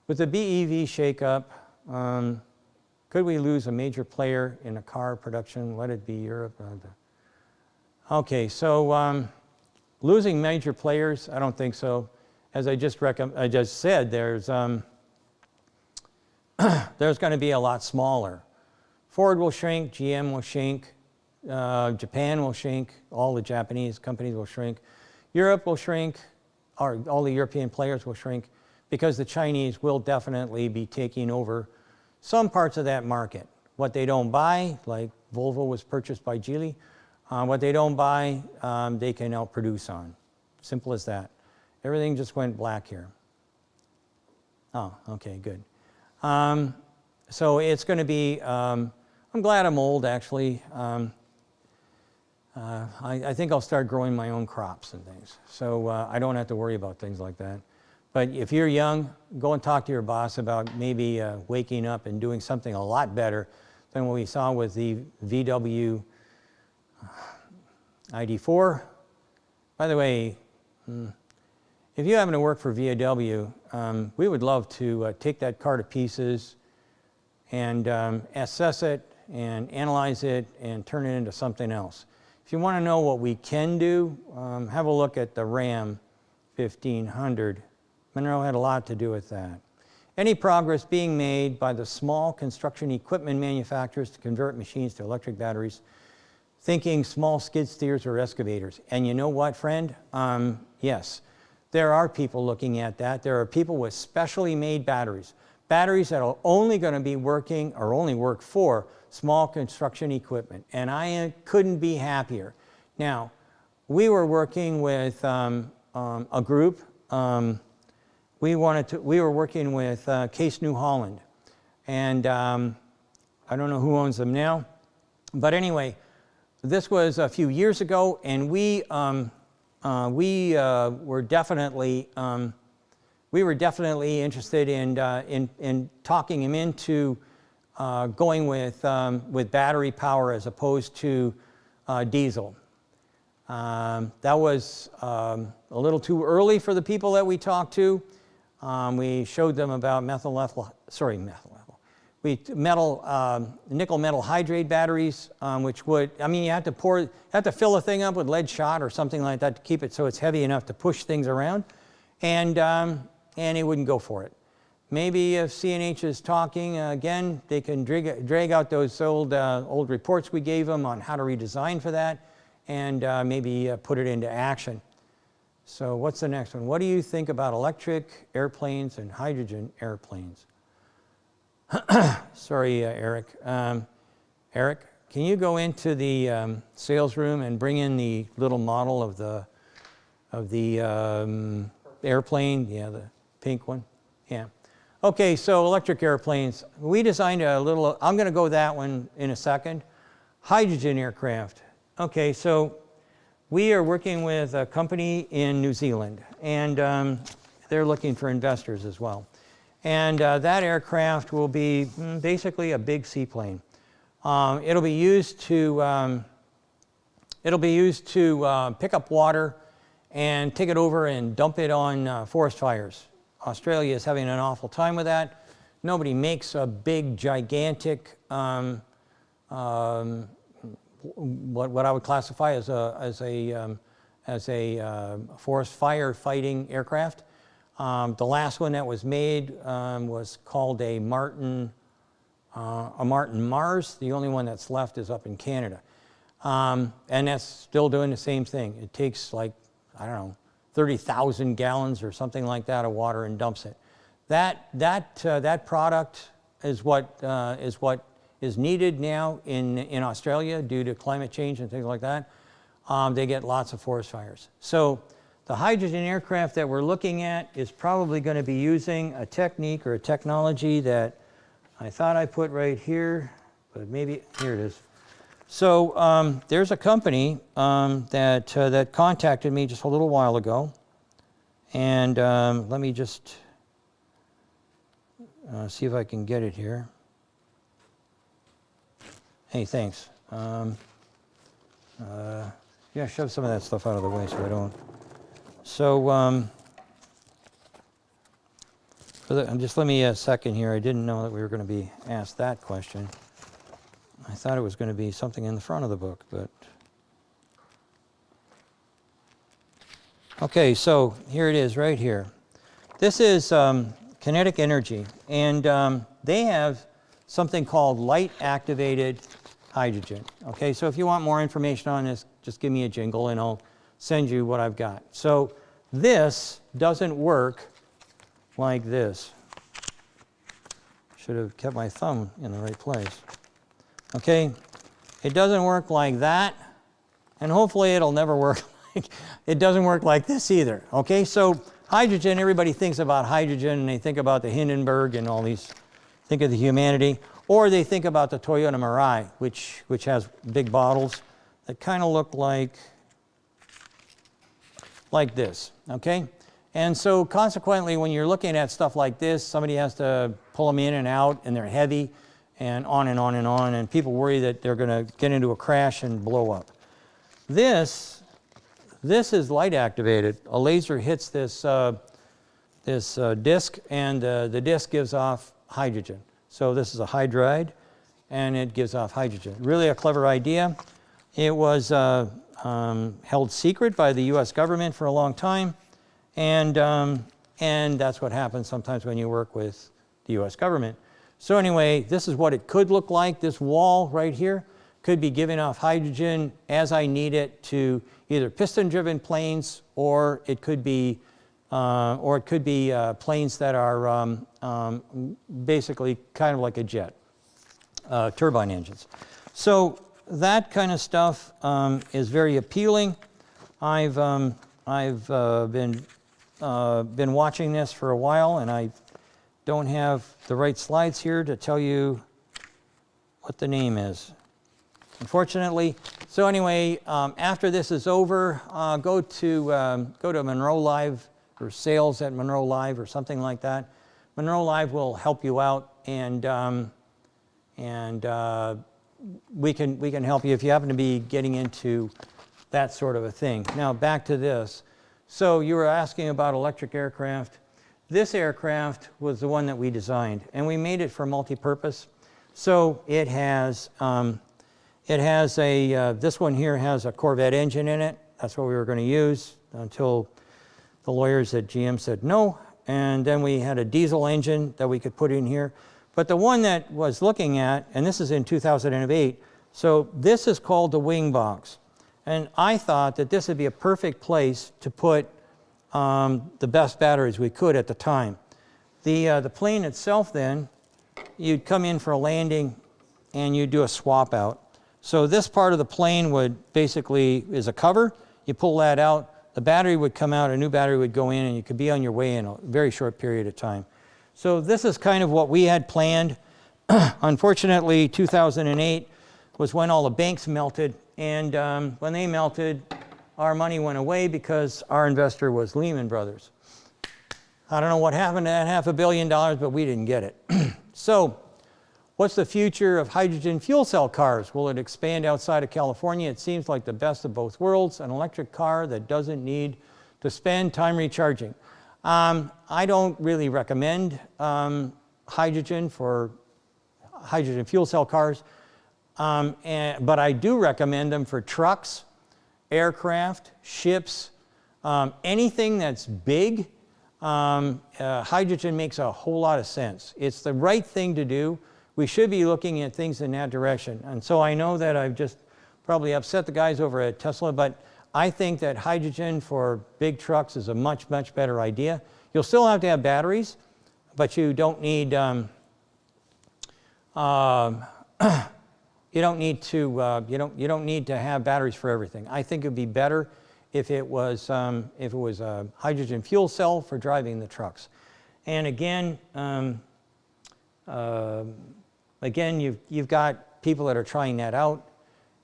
With the BEV shakeup, could we lose a major player in a car production? Let it be Europe. Okay, so losing major players, I don't think so. As I just said, there's going to be a lot smaller. Ford will shrink, GM will shrink, Japan will shrink, all the Japanese companies will shrink, Europe will shrink, or all the European players will shrink, because the Chinese will definitely be taking over some parts of that market. What they don't buy, like Volvo was purchased by Geely, what they don't buy, they can outproduce on. Simple as that. Everything just went black here. Oh, okay, good. So it's going to be, I'm glad I'm old, actually. I think I'll start growing my own crops and things. So I don't have to worry about things like that. But if you're young, go and talk to your boss about maybe waking up and doing something a lot better than what we saw with the VW ID4. By the way, if you happen to work for VW, we would love to take that car to pieces and assess it and analyze it and turn it into something else. If you want to know what we can do, have a look at the Ram 1500. Munro had a lot to do with that. Any progress being made by the small construction equipment manufacturers to convert machines to electric batteries, thinking small skid steers or excavators. And you know what, friend? Yes, there are people looking at that. There are people with specially made batteries. Batteries that are only going to be working or only work for small construction equipment. And I couldn't be happier. Now, we were working with a group. We were working with Case New Holland. And I don't know who owns them now. But anyway, this was a few years ago, and we were definitely interested in talking him into going with battery power as opposed to diesel. That was a little too early for the people that we talked to. We showed them about nickel metal hydrate batteries, which would, you have to fill a thing up with lead shot or something like that to keep it so it's heavy enough to push things around, and it wouldn't go for it. Maybe if CNH is talking again, they can drag out those old reports we gave them on how to redesign for that, and maybe put it into action. So what's the next one? What do you think about electric airplanes and hydrogen airplanes? Sorry, Eric. Eric, can you go into the sales room and bring in the little model of the airplane? Yeah, the pink one. Yeah. Okay, so electric airplanes. We designed a little. I'm going to go that one in a second. Hydrogen aircraft. Okay, so we are working with a company in New Zealand, and they're looking for investors as well. And that aircraft will be basically a big seaplane. It'll be used to pick up water and take it over and dump it on forest fires. Australia is having an awful time with that. Nobody makes a big, gigantic, what I would classify as a forest fire fighting aircraft. The last one that was made was called a Martin Mars. The only one that's left is up in Canada. And that's still doing the same thing. It takes 30,000 gallons or something like that of water and dumps it. That product is what is needed now in Australia due to climate change and things like that. They get lots of forest fires. So the hydrogen aircraft that we're looking at is probably going to be using a technique or a technology that I thought I put right here, but maybe here it is. So there's a company that contacted me just a little while ago, and let me just see if I can get it here. Hey, thanks. Yeah, shove some of that stuff out of the way so I don't. So just let me a second here. I didn't know that we were going to be asked that question. I thought it was going to be something in the front of the book, but. Okay, so here it is right here. This is kinetic energy, and they have something called light-activated hydrogen. Okay, so if you want more information on this, just give me a jingle and I'll send you what I've got. So this doesn't work like this. Should have kept my thumb in the right place. Okay, it doesn't work like that, and hopefully it'll never work like, it doesn't work like this either. Okay, so hydrogen, everybody thinks about hydrogen and they think about the Hindenburg and all these, think of the humanity, or they think about the Toyota Mirai, which has big bottles that kind of look like this, okay? And so consequently, when you're looking at stuff like this, somebody has to pull them in and out, and they're heavy, and on and on and on, and people worry that they're going to get into a crash and blow up. This is light activated. A laser hits this disc, and the disc gives off hydrogen. So this is a hydride, and it gives off hydrogen. Really a clever idea. It was held secret by the U.S. government for a long time, and that's what happens sometimes when you work with the U.S. government. So anyway, this is what it could look like. This wall right here could be giving off hydrogen as I need it to either piston-driven planes, or it could be planes that are basically kind of like a jet, turbine engines. So that kind of stuff is very appealing. I've been watching this for a while, and I don't have the right slides here to tell you what the name is, unfortunately. So anyway, after this is over, go to Munro Live or sales at Munro Live or something like that. Munro Live will help you out, and we can help you if you happen to be getting into that sort of a thing. Now back to this. So you were asking about electric aircraft. This aircraft was the one that we designed, and we made it for multi-purpose. So it has this one here has a Corvette engine in it. That's what we were going to use until the lawyers at GM said no. And then we had a diesel engine that we could put in here. But the one that was looking at, and this is in 2008, so this is called the wing box. And I thought that this would be a perfect place to put the best batteries we could at the time. The plane itself then, you'd come in for a landing and you'd do a swap out. So this part of the plane would basically is a cover. You pull that out, the battery would come out, a new battery would go in, and you could be on your way in a very short period of time. So this is kind of what we had planned. Unfortunately, 2008 was when all the banks melted, and when they melted, our money went away because our investor was Lehman Brothers. I don't know what happened to that $500 million, but we didn't get it. So what's the future of hydrogen fuel cell cars? Will it expand outside of California? It seems like the best of both worlds, an electric car that doesn't need to spend time recharging. I don't really recommend hydrogen for hydrogen fuel cell cars, but I do recommend them for trucks, aircraft, ships, anything that's big. Hydrogen makes a whole lot of sense. It's the right thing to do. We should be looking at things in that direction. And so I know that I've just probably upset the guys over at Tesla, but I think that hydrogen for big trucks is a much, much better idea. You'll still have to have batteries, but you don't need You don't need to you don't need to have batteries for everything. I think it would be better if it was a hydrogen fuel cell for driving the trucks. And again, you've got people that are trying that out,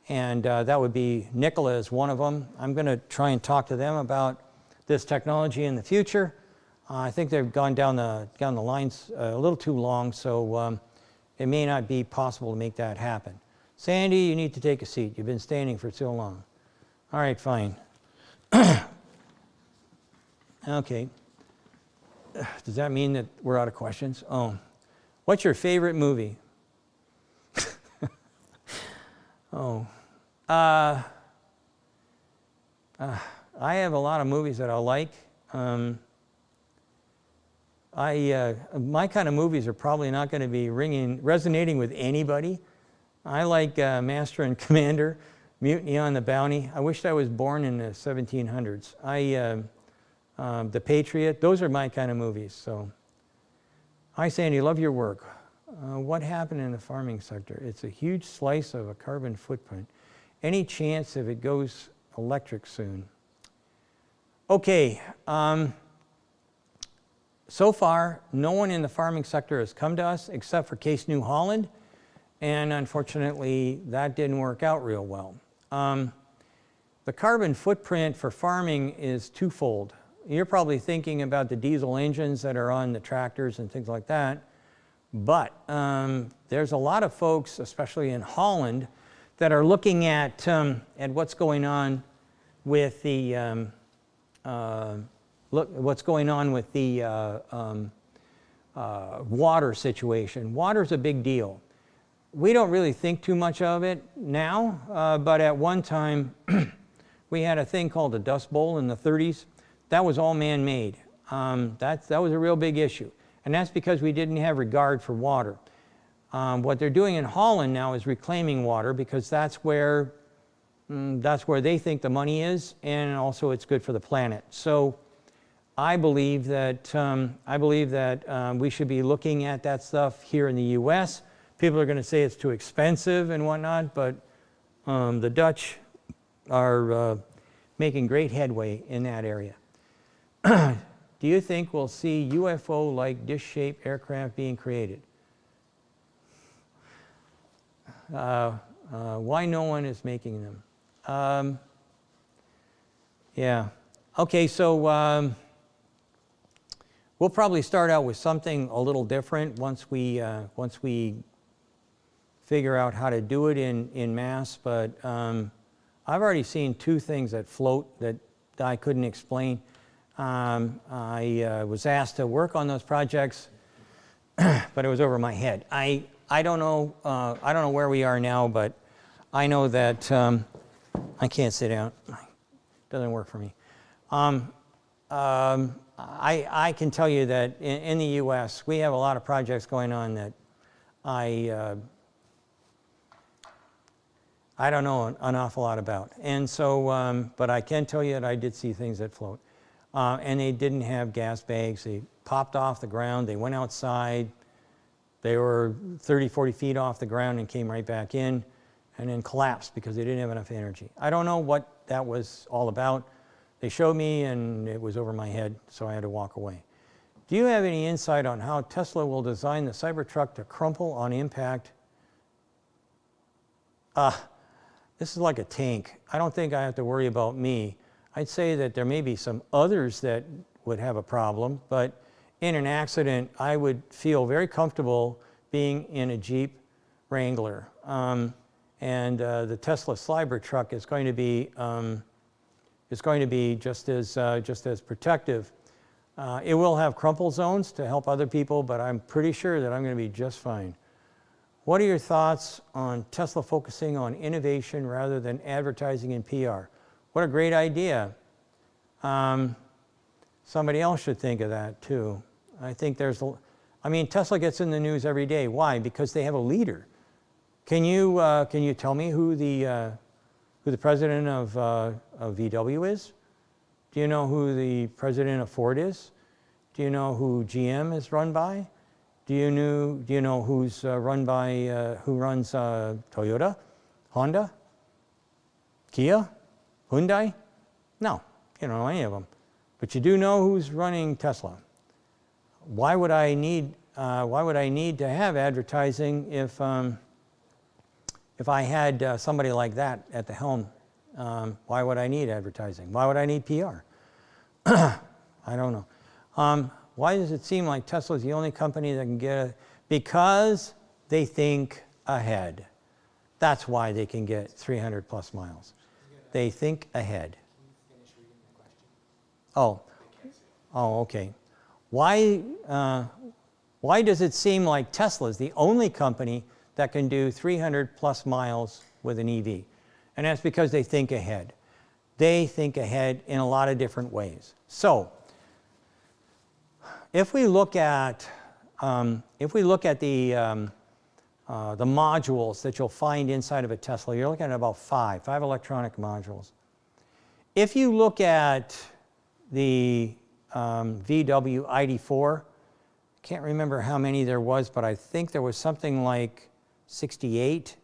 and that would be Nikola is one of them. I'm going to try and talk to them about this technology in the future. I think they've gone down the lines a little too long, so it may not be possible to make that happen. Sandy, you need to take a seat. You've been standing for so long. All right, fine. Okay. Does that mean that we're out of questions? Oh. What's your favorite movie? Oh. I have a lot of movies that I like. My kind of movies are probably not going to be resonating with anybody. I like Master and Commander, Mutiny on the Bounty. I wish I was born in the 1700s. The Patriot, those are my kind of movies. So, hi Sandy, love your work. What happened in the farming sector? It's a huge slice of a carbon footprint. Any chance if it goes electric soon? Okay, so far, no one in the farming sector has come to us except for Case New Holland, and unfortunately, that didn't work out real well. The carbon footprint for farming is twofold. You're probably thinking about the diesel engines that are on the tractors and things like that, but there's a lot of folks, especially in Holland, that are looking at what's going on with the water situation. Water's a big deal. We don't really think too much of it now, but at one time we had a thing called the Dust Bowl in the 30s. That was all man-made. That was a real big issue, and that's because we didn't have regard for water. What they're doing in Holland now is reclaiming water because that's where they think the money is, and also it's good for the planet. So I believe that we should be looking at that stuff here in the U.S. People are going to say it's too expensive and whatnot, but the Dutch are making great headway in that area. Do you think we'll see UFO-like dish-shaped aircraft being created? Why no one is making them? Yeah. Okay, so we'll probably start out with something a little different once we figure out how to do it in mass. But I've already seen two things that float that I couldn't explain. I was asked to work on those projects, but it was over my head. I don't know where we are now, but I know that I can't sit down. It doesn't work for me. I can tell you that in the U.S. we have a lot of projects going on that I don't know an awful lot about, and so but I can tell you that I did see things that float, and they didn't have gas bags. They popped off the ground. They went outside. They were 30, 40 feet off the ground and came right back in and then collapsed because they didn't have enough energy. I don't know what that was all about. They showed me and it was over my head, so I had to walk away. Do you have any insight on how Tesla will design the Cybertruck to crumple on impact? This is like a tank. I don't think I have to worry about me. I'd say that there may be some others that would have a problem, but in an accident, I would feel very comfortable being in a Jeep Wrangler. And the Tesla Cybertruck is going to be just as protective. It will have crumple zones to help other people, but I'm pretty sure that I'm going to be just fine. What are your thoughts on Tesla focusing on innovation rather than advertising and PR? What a great idea. Somebody else should think of that too. I think Tesla gets in the news every day. Why? Because they have a leader. Can you tell me who the president of VW is? Do you know who the president of Ford is? Do you know who GM is run by? Do you know who's run by, who runs Toyota, Honda, Kia, Hyundai? No, you don't know any of them. But you do know who's running Tesla. Why would I need to have advertising if I had somebody like that at the helm? Why would I need advertising? Why would I need PR? I don't know. Why does it seem like Tesla is the only company that can get because they think ahead. That's why they can get 300 plus miles. They think ahead. Oh, okay. Why does it seem like Tesla is the only company that can do 300 plus miles with an EV? And that's because they think ahead. They think ahead in a lot of different ways. So, if we look at the modules that you'll find inside of a Tesla, you're looking at about five electronic modules. If you look at the VW ID4, can't remember how many there was, but I think there was something like 68.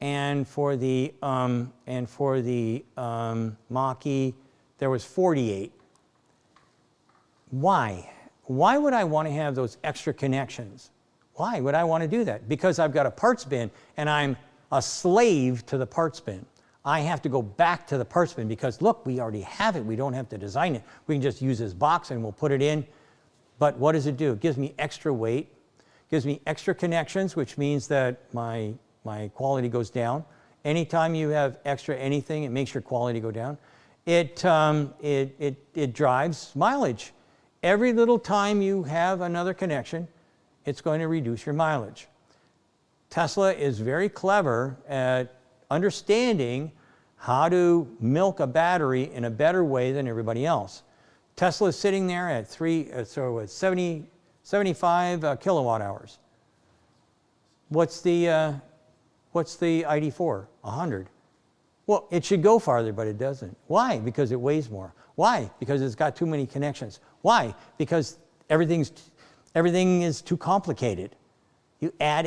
And for the Mach-E, there was 48. Why? Why would I want to have those extra connections? Why would I want to do that? Because I've got a parts bin and I'm a slave to the parts bin. I have to go back to the parts bin because look, we already have it. We don't have to design it. We can just use this box and we'll put it in. But what does it do? It gives me extra weight, gives me extra connections, which means that my quality goes down. Anytime you have extra anything, it makes your quality go down. It drives mileage. Every little time you have another connection, it's going to reduce your mileage. Tesla is very clever at understanding how to milk a battery in a better way than everybody else. Tesla is sitting there at 75 kilowatt hours. What's the ID4? 100. Well, it should go farther, but it doesn't. Why? Because it weighs more. Why? Because it's got too many connections. Why? Because everything is too complicated. You add,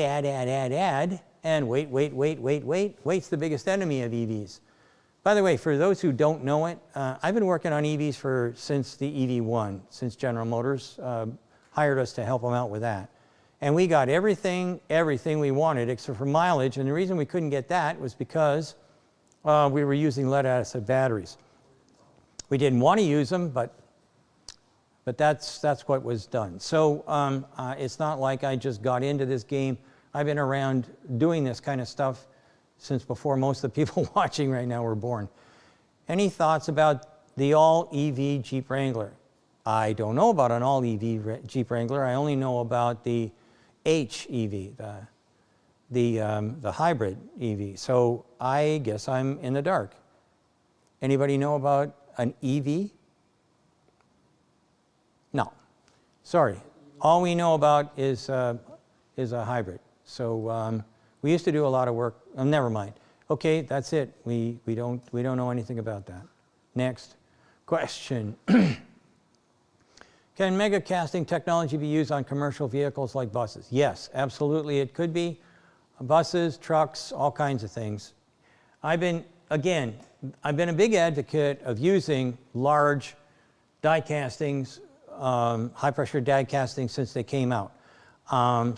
and wait. Wait's the biggest enemy of EVs. By the way, for those who don't know it, I've been working on EVs since the EV1, since General Motors hired us to help them out with that. And we got everything we wanted except for mileage. And the reason we couldn't get that was because we were using lead-acid batteries. We didn't want to use them, but that's what was done. So it's not like I just got into this game. I've been around doing this kind of stuff since before most of the people watching right now were born. Any thoughts about the all-EV Jeep Wrangler? I don't know about an all-EV Jeep Wrangler. I only know about the HEV, the hybrid EV. So I guess I'm in the dark. Anybody know about an EV? No. Sorry. All we know about is a hybrid. So we used to do a lot of work. Never mind. Okay, that's it. We don't know anything about that. Next question. Can mega casting technology be used on commercial vehicles like buses? Yes, absolutely it could be. Buses, trucks, all kinds of things. I've been a big advocate of using large die castings, high pressure die castings since they came out,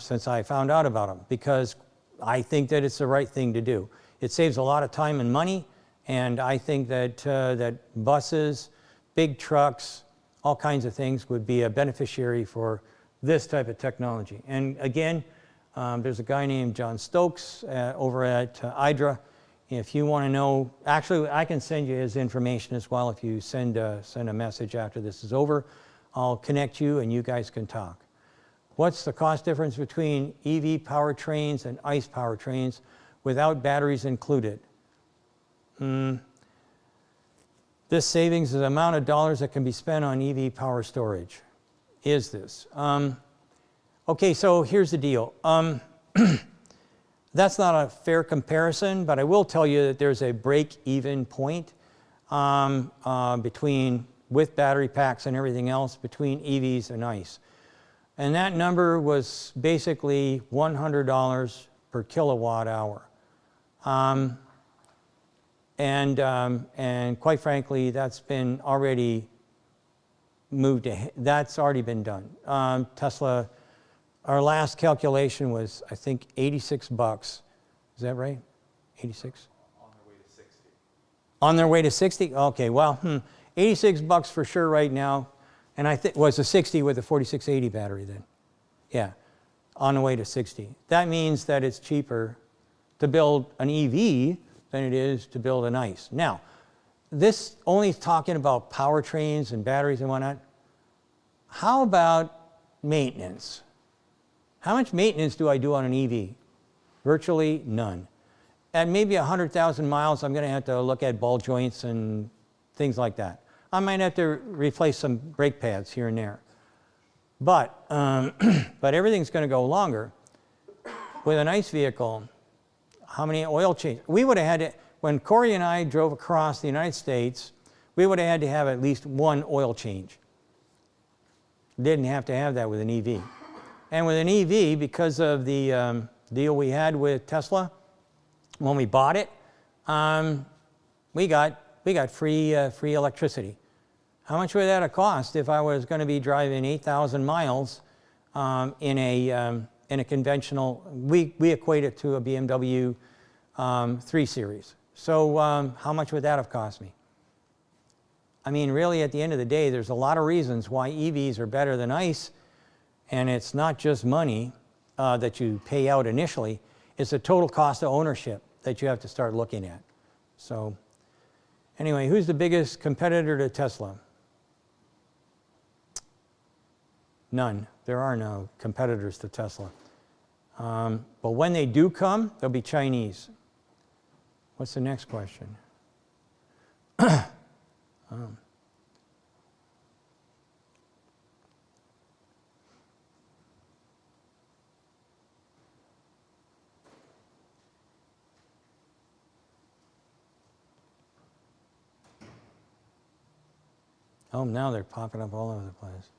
since I found out about them, because I think that it's the right thing to do. It saves a lot of time and money, and I think that, that buses, big trucks, all kinds of things would be a beneficiary for this type of technology. And again, there's a guy named John Stokes over at IDRA. If you want to know, actually I can send you his information as well. If you send a message after this is over, I'll connect you and you guys can talk. What's the cost difference between EV powertrains and ICE powertrains without batteries included? This savings is the amount of dollars that can be spent on EV power storage. Is this? Okay, so here's the deal. That's not a fair comparison, but I will tell you that there's a break-even point with battery packs and everything else between EVs and ICE. And that number was basically $100 per kilowatt hour. And quite frankly, that's been already moved ahead. That's already been done. Tesla, our last calculation was, I think, 86 bucks. Is that right? 86? On their way to 60. On their way to 60? Okay, well, 86 bucks for sure right now. And I think was a 60 with a 4680 battery then. Yeah, on the way to 60. That means that it's cheaper to build an EV than it is to build an ICE. Now, this only is talking about powertrains and batteries and whatnot. How about maintenance? How much maintenance do I do on an EV? Virtually none. At maybe 100,000 miles, I'm going to have to look at ball joints and things like that. I might have to replace some brake pads here and there. But, but everything's going to go longer. With an ICE vehicle, how many oil changes? We would have had to, when Corey and I drove across the United States, we would have had to have at least one oil change. Didn't have to have that with an EV. And with an EV, because of the deal we had with Tesla, when we bought it, we got free electricity. How much would that have cost if I was going to be driving 8,000 miles in a conventional? We equate it to a BMW 3 Series. So how much would that have cost me? I mean, really, at the end of the day, there's a lot of reasons why EVs are better than ICE, and it's not just money that you pay out initially. It's the total cost of ownership that you have to start looking at. So anyway, who's the biggest competitor to Tesla? None. There are no competitors to Tesla. But when they do come, they'll be Chinese. What's the next question? Oh, now they're popping up all over the place.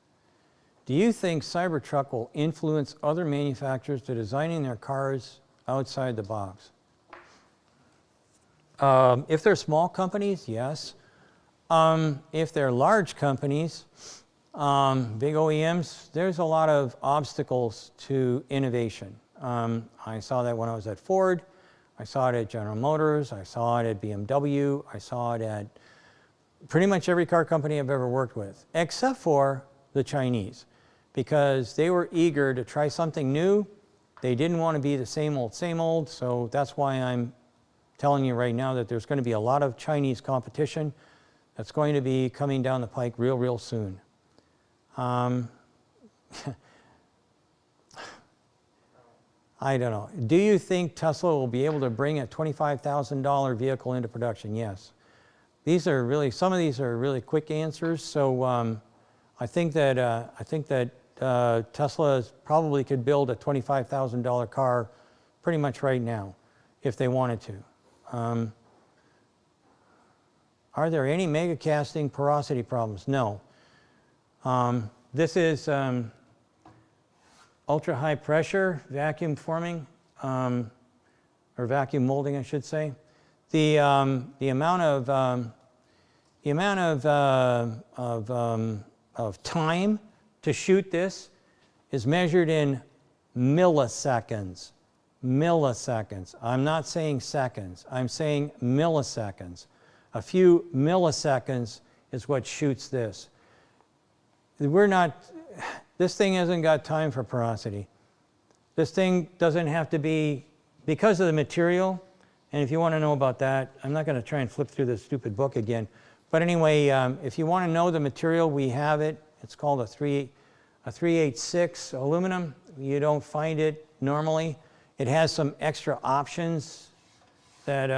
Do you think Cybertruck will influence other manufacturers to designing their cars outside the box? If they're small companies, yes. If they're large companies, big OEMs, there's a lot of obstacles to innovation. I saw that when I was at Ford. I saw it at General Motors. I saw it at BMW. I saw it at pretty much every car company I've ever worked with, except for the Chinese, because they were eager to try something new. They didn't want to be the same old, so that's why I'm telling you right now that there's going to be a lot of Chinese competition that's going to be coming down the pike real soon. I don't know. Do you think Tesla will be able to bring a $25,000 vehicle into production? Yes. These are really, some of these are really quick answers. So I think that Tesla probably could build a $25,000 car pretty much right now, if they wanted to. Are there any mega casting porosity problems? No. This is ultra high pressure vacuum forming, or vacuum molding, I should say. The amount of time to shoot this is measured in milliseconds. Milliseconds. I'm not saying seconds. I'm saying milliseconds. A few milliseconds is what shoots this. This thing hasn't got time for porosity. This thing doesn't have to be, because of the material. And if you want to know about that, I'm not going to try and flip through this stupid book again. But anyway, if you want to know the material, we have it. It's called a 386 aluminum. You don't find it normally. It has some extra options that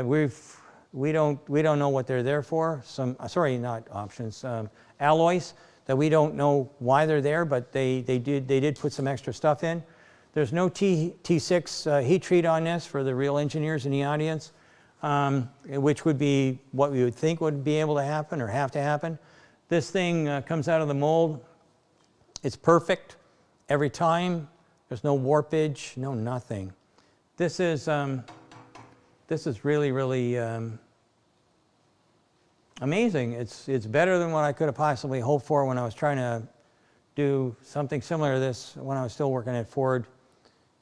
we don't know what they're there for. Not options, alloys that we don't know why they're there, but they did put some extra stuff in. There's no T6 heat treat on this for the real engineers in the audience, which would be what we would think would be able to happen or have to happen. This thing comes out of the mold. It's perfect every time. There's no warpage, no nothing. This is really, really amazing. It's better than what I could have possibly hoped for when I was trying to do something similar to this when I was still working at Ford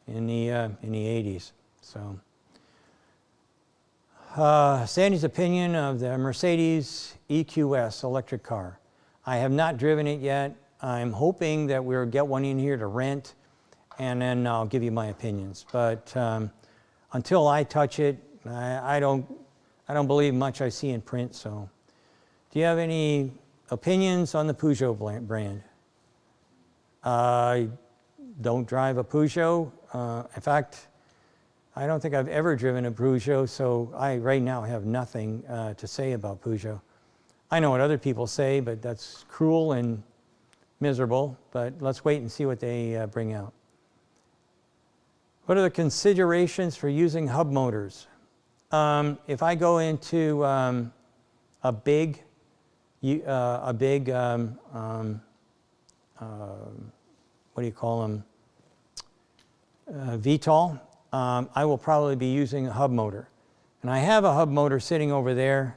in the 80s. So, Sandy's opinion of the Mercedes EQS electric car. I have not driven it yet. I'm hoping that we'll get one in here to rent, and then I'll give you my opinions. But until I touch it, I don't believe much I see in print. So, do you have any opinions on the Peugeot brand? I don't drive a Peugeot. In fact, I don't think I've ever driven a Peugeot, so I right now have nothing to say about Peugeot. I know what other people say, but that's cruel and miserable. But let's wait and see what they bring out. What are the considerations for using hub motors? If I go into a big what do you call them? VTOL. I will probably be using a hub motor. And I have a hub motor sitting over there.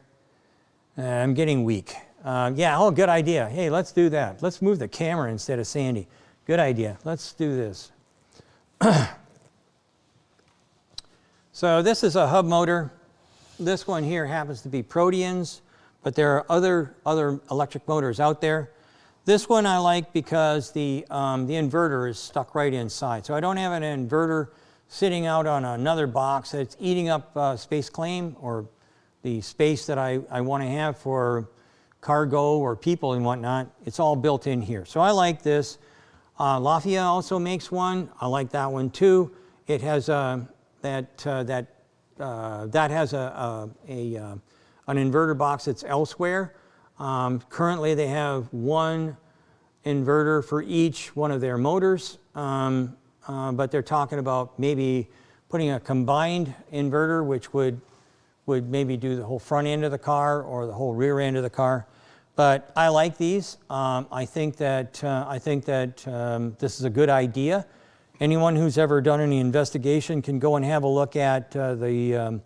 I'm getting weak. Yeah, oh, good idea. Hey, let's do that. Let's move the camera instead of Sandy. Good idea. Let's do this. So this is a hub motor. This one here happens to be Proteans, but there are other electric motors out there. This one I like because the inverter is stuck right inside. So I don't have an inverter sitting out on another box that's eating up space claim or the space that I want to have for cargo or people and whatnot. It's all built in here. So I like this. Lafayette also makes one. I like that one too. It has that has an inverter box that's elsewhere. Currently they have one inverter for each one of their motors, but they're talking about maybe putting a combined inverter, which would maybe do the whole front end of the car or the whole rear end of the car. But I like these. I think that this is a good idea. Anyone who's ever done any investigation can go and have a look at the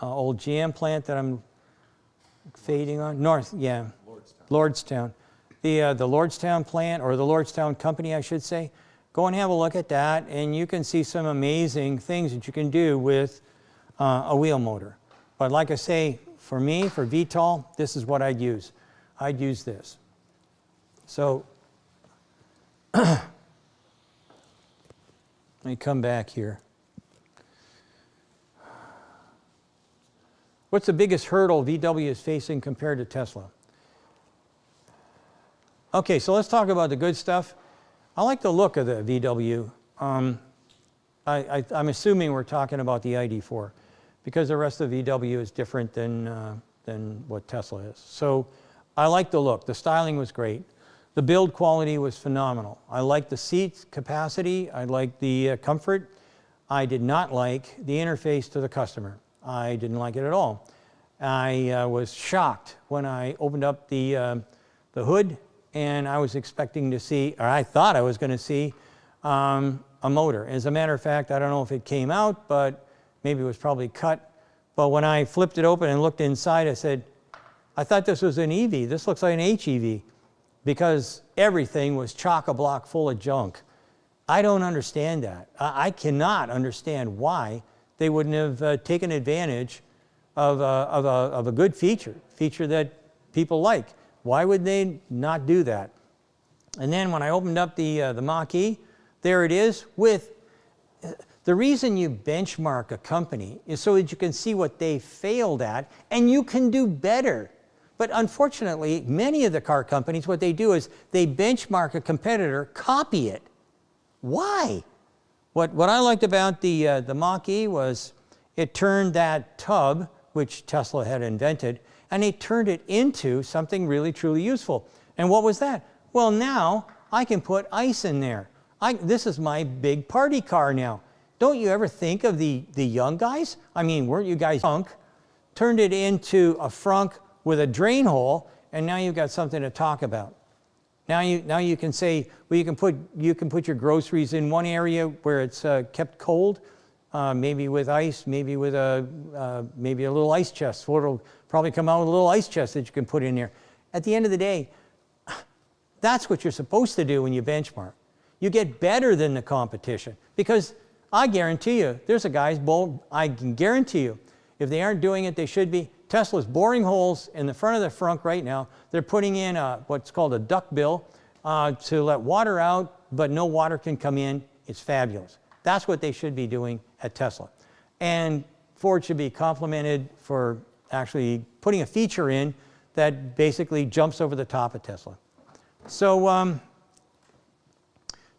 old GM plant that I'm fading on. Lordstown. The Lordstown plant, or the Lordstown company, I should say. Go and have a look at that, and you can see some amazing things that you can do with a wheel motor. But like I say, for me, for VTOL, this is what I'd use. I'd use this. So let me come back here. What's the biggest hurdle VW is facing compared to Tesla? Okay, so let's talk about the good stuff. I like the look of the VW. I'm assuming we're talking about the ID4 because the rest of VW is different than what Tesla is. So I like the look. The styling was great. The build quality was phenomenal. I liked the seat capacity. I liked the comfort. I did not like the interface to the customer. I didn't like it at all. I was shocked when I opened up the hood, and I was expecting to see, or I thought I was going to see a motor. As a matter of fact, I don't know if it came out, but maybe it was probably cut. But when I flipped it open and looked inside, I said, I thought this was an EV. This looks like an HEV, because everything was chock-a-block full of junk. I don't understand that. I cannot understand why they wouldn't have taken advantage of a good feature that people like. Why would they not do that? And then when I opened up the Mach-E, there it is with, the reason you benchmark a company is so that you can see what they failed at and you can do better. But unfortunately, many of the car companies, what they do is they benchmark a competitor, copy it. Why? What I liked about the Mach-E was it turned that tub, which Tesla had invented, and they turned it into something really, truly useful. And what was that? Well, now I can put ice in there. This is my big party car now. Don't you ever think of the young guys? I mean, weren't you guys drunk? Turned it into a frunk with a drain hole, and now you've got something to talk about. Now you can say, well, you can put your groceries in one area where it's kept cold, maybe with ice, maybe with maybe a little ice chest. So it'll probably come out with a little ice chest that you can put in there. At the end of the day, that's what you're supposed to do when you benchmark. You get better than the competition, because I guarantee you, there's a guy's bold. I can guarantee you, if they aren't doing it, they should be. Tesla's boring holes in the front of the frunk right now. They're putting in what's called a duct bill to let water out, but no water can come in. It's fabulous. That's what they should be doing at Tesla. And Ford should be complimented for actually putting a feature in that basically jumps over the top of Tesla. So,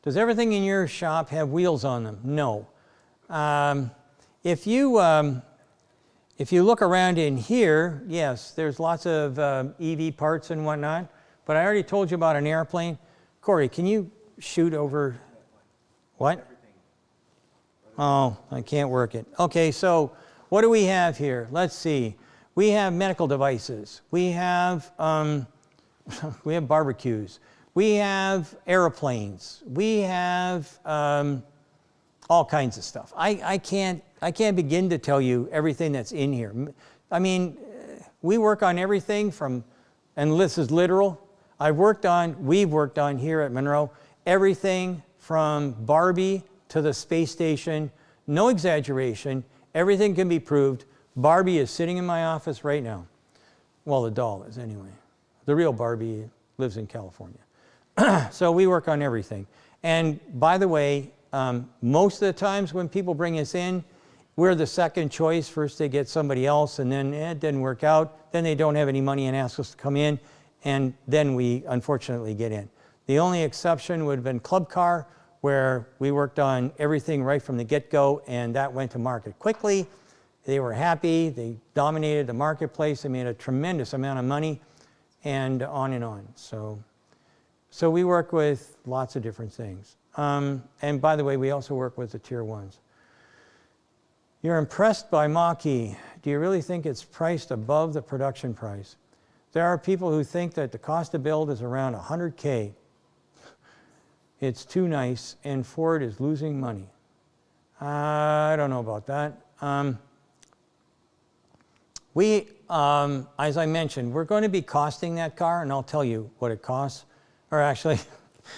does everything in your shop have wheels on them? No. If you look around in here, yes, there's lots of EV parts and whatnot, but I already told you about an airplane. Corey, can you shoot over what? Oh, I can't work it. Okay, so what do we have here? Let's see. We have medical devices. We have barbecues. We have airplanes. We have all kinds of stuff. I can't begin to tell you everything that's in here. I mean, we work on everything from, and this is literal, we've worked on here at Munro, everything from Barbie to the space station. No exaggeration. Everything can be proved. Barbie is sitting in my office right now. Well, the doll is anyway. The real Barbie lives in California. So we work on everything. And by the way, most of the times when people bring us in, we're the second choice. First they get somebody else, and then it didn't work out. Then they don't have any money and ask us to come in, and then we unfortunately get in. The only exception would have been Club Car, where we worked on everything right from the get-go, and that went to market quickly. They were happy. They dominated the marketplace. They made a tremendous amount of money, and on and on. So we work with lots of different things. And by the way, we also work with the Tier 1s. You're impressed by Mach-E. Do you really think it's priced above the production price? There are people who think that the cost to build is around $100K. It's too nice, and Ford is losing money. I don't know about that. As I mentioned, we're going to be costing that car, and I'll tell you what it costs. Or actually,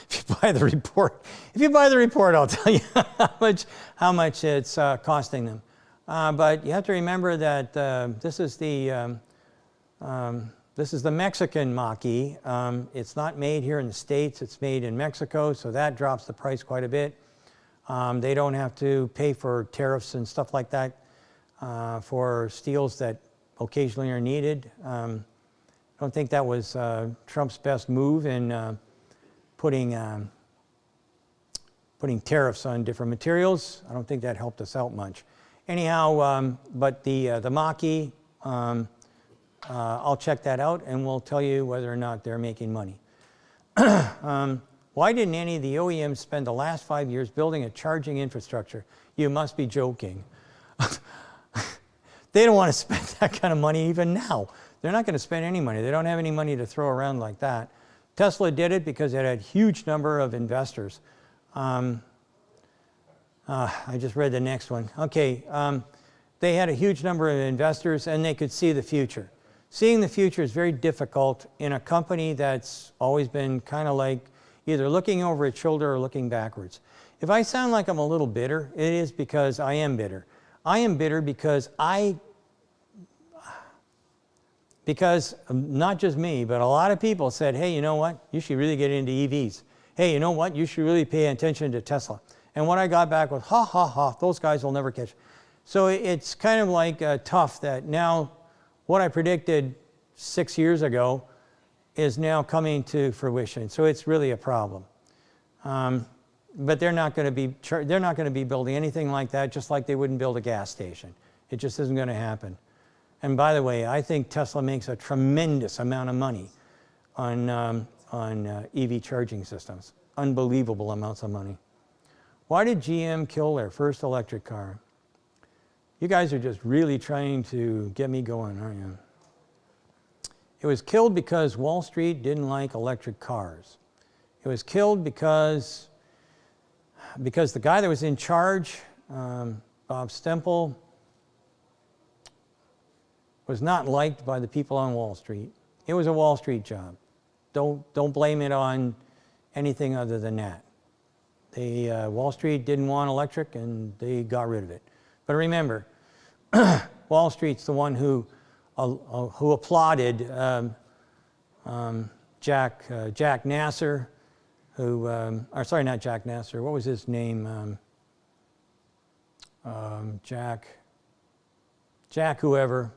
if you buy the report, I'll tell you how much it's costing them. But you have to remember that this is the Mexican Mach-E. It's not made here in the States. It's made in Mexico, so that drops the price quite a bit. They don't have to pay for tariffs and stuff like that for steels that occasionally are needed. I don't think that was Trump's best move in putting tariffs on different materials. I don't think that helped us out much. Anyhow, but the Mach-E, I'll check that out, and we'll tell you whether or not they're making money. Why didn't any of the OEMs spend the last 5 years building a charging infrastructure? You must be joking. They don't want to spend that kind of money even now. They're not going to spend any money. They don't have any money to throw around like that. Tesla did it because it had a huge number of investors. I just read the next one. Okay, they had a huge number of investors, and they could see the future. Seeing the future is very difficult in a company that's always been kind of like either looking over its shoulder or looking backwards. If I sound like I'm a little bitter, it is because I am bitter. I am bitter because not just me, but a lot of people said, hey, you know what? You should really get into EVs. Hey, you know what? You should really pay attention to Tesla. And what I got back was, ha, ha, ha, those guys will never catch. So it's kind of like tough that now what I predicted 6 years ago is now coming to fruition. So it's really a problem. But they're not going to be building anything like that, just like they wouldn't build a gas station. It just isn't going to happen. And by the way, I think Tesla makes a tremendous amount of money on EV charging systems. Unbelievable amounts of money. Why did GM kill their first electric car? You guys are just really trying to get me going, aren't you? It was killed because Wall Street didn't like electric cars. It was killed because the guy that was in charge, Bob Stempel, was not liked by the people on Wall Street. It was a Wall Street job. Don't blame it on anything other than that. Wall Street didn't want electric, and they got rid of it. But remember, Wall Street's the one who applauded Jack Nasser, or sorry, not Jack Nasser. What was his name? Jack whoever.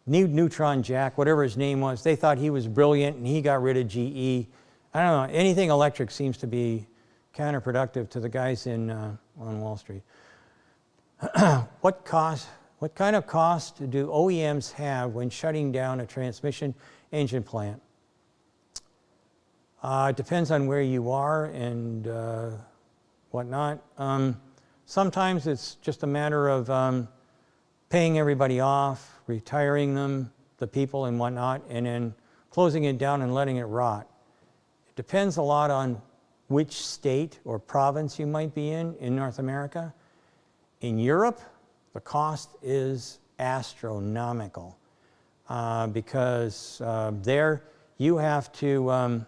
Neutron Jack, whatever his name was. They thought he was brilliant, and he got rid of GE. I don't know. Anything electric seems to be counterproductive to the guys on Wall Street. What kind of cost do OEMs have when shutting down a transmission engine plant? It depends on where you are and whatnot. Sometimes it's just a matter of paying everybody off, retiring them, the people and whatnot, and then closing it down and letting it rot. It depends a lot on which state or province you might be in North America. In Europe, the cost is astronomical because there you have to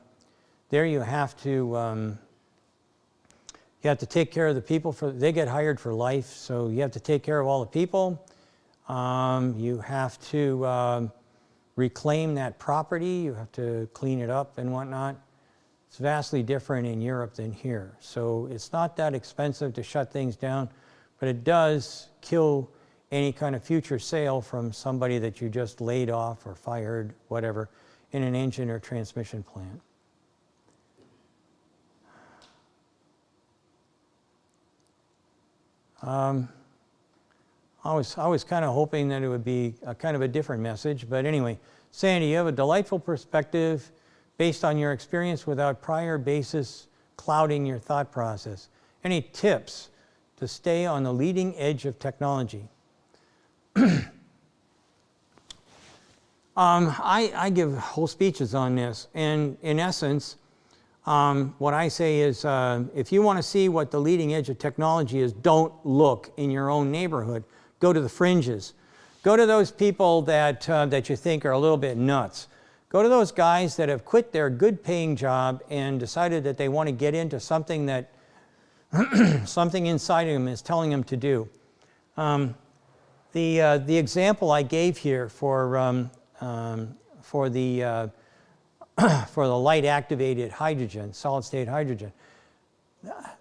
take care of the people. They get hired for life, so you have to take care of all the people. You have to reclaim that property. You have to clean it up and whatnot. It's vastly different in Europe than here. So it's not that expensive to shut things down, but it does kill any kind of future sale from somebody that you just laid off or fired, whatever, in an engine or transmission plant. I was kind of hoping that it would be a kind of a different message, but anyway, Sandy, you have a delightful perspective based on your experience without prior basis clouding your thought process. Any tips to stay on the leading edge of technology? I give whole speeches on this, and in essence, what I say is if you want to see what the leading edge of technology is, don't look in your own neighborhood. Go to the fringes. Go to those people that you think are a little bit nuts. Go to those guys that have quit their good-paying job and decided that they want to get into something that something inside of them is telling them to do. The example I gave here for the light-activated hydrogen, solid-state hydrogen,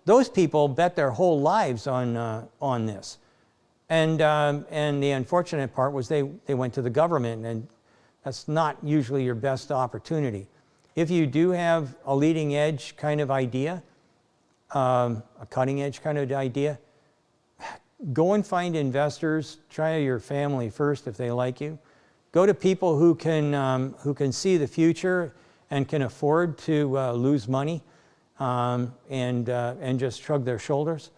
those people bet their whole lives on this. And the unfortunate part was they went to the government, and that's not usually your best opportunity. If you do have a leading edge kind of idea, a cutting edge kind of idea, go and find investors. Try your family first if they like you. Go to people who can see the future and can afford to lose money and just shrug their shoulders.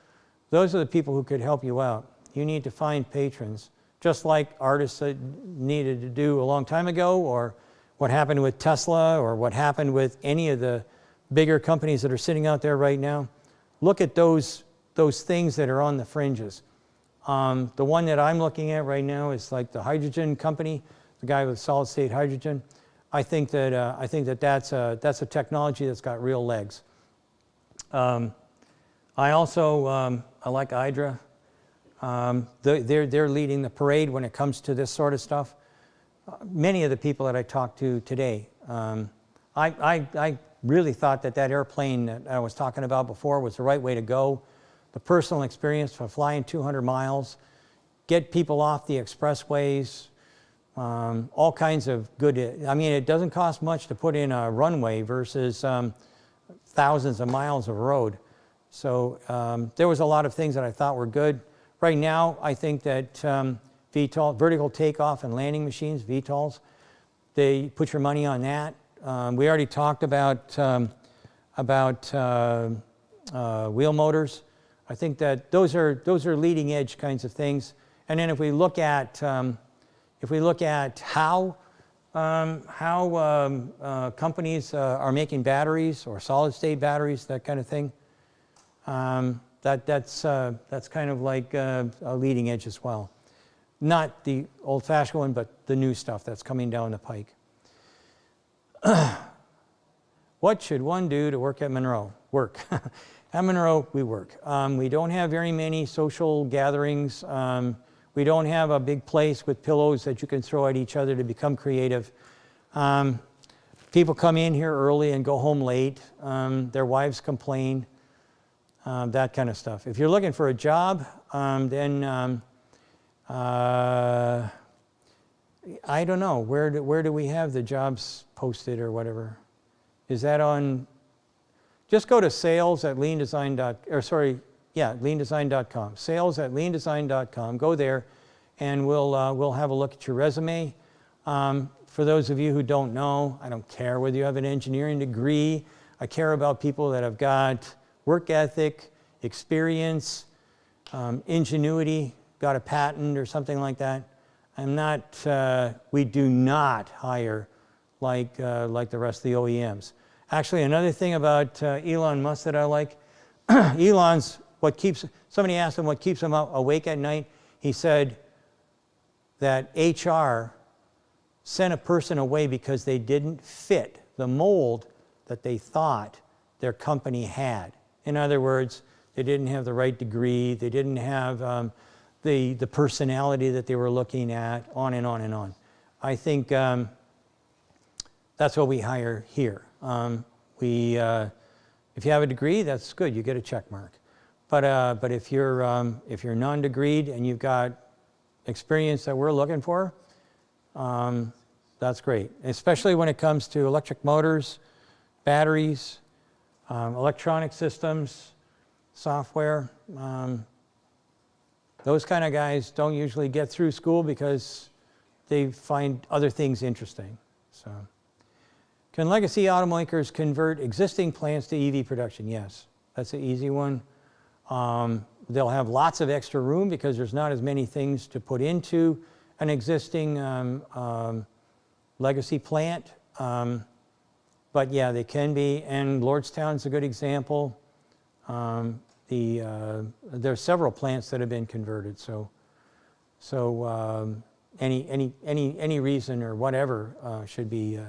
Those are the people who could help you out. You need to find patrons, just like artists needed to do a long time ago, or what happened with Tesla, or what happened with any of the bigger companies that are sitting out there right now. Look at those things that are on the fringes. The one that I'm looking at right now is like the hydrogen company, the guy with solid state hydrogen. I think that's a technology that's got real legs. I also I like Hydra. They're leading the parade when it comes to this sort of stuff. Many of the people that I talked to today, I really thought that airplane that I was talking about before was the right way to go. The personal experience for flying 200 miles, get people off the expressways, all kinds of good. I mean, it doesn't cost much to put in a runway versus thousands of miles of road. So there was a lot of things that I thought were good. Right now, I think that VTOL, vertical takeoff and landing machines, VTOLs, they put your money on that. We already talked about wheel motors. I think that those are leading edge kinds of things. And then if we look at how how companies are making batteries or solid-state batteries, that kind of thing. That's kind of like a leading edge as well. Not the old-fashioned one, but the new stuff that's coming down the pike. What should one do to work at Munro? Work. At Munro, we work. We don't have very many social gatherings. We don't have a big place with pillows that you can throw at each other to become creative. People come in here early and go home late. Their wives complain. That kind of stuff. If you're looking for a job, then I don't know. Where do we have the jobs posted or whatever? Is that on? Just go to leandesign.com. Sales@leandesign.com. Go there, and we'll have a look at your resume. For those of you who don't know, I don't care whether you have an engineering degree. I care about people that have got work ethic, experience, ingenuity, got a patent or something like that. We do not hire like the rest of the OEMs. Actually, another thing about Elon Musk that I like, somebody asked him what keeps him awake at night. He said that HR sent a person away because they didn't fit the mold that they thought their company had. In other words, they didn't have the right degree, they didn't have the personality that they were looking at, on and on and on. I think that's what we hire here. If you have a degree, that's good, you get a check mark. But if you're non-degreed and you've got experience that we're looking for, that's great. Especially when it comes to electric motors, batteries, electronic systems, software. Those kind of guys don't usually get through school because they find other things interesting. So, can legacy automakers convert existing plants to EV production? Yes, that's an easy one. They'll have lots of extra room because there's not as many things to put into an existing legacy plant. But yeah, they can be, and Lordstown's a good example. There's several plants that have been converted. So any reason or whatever should be.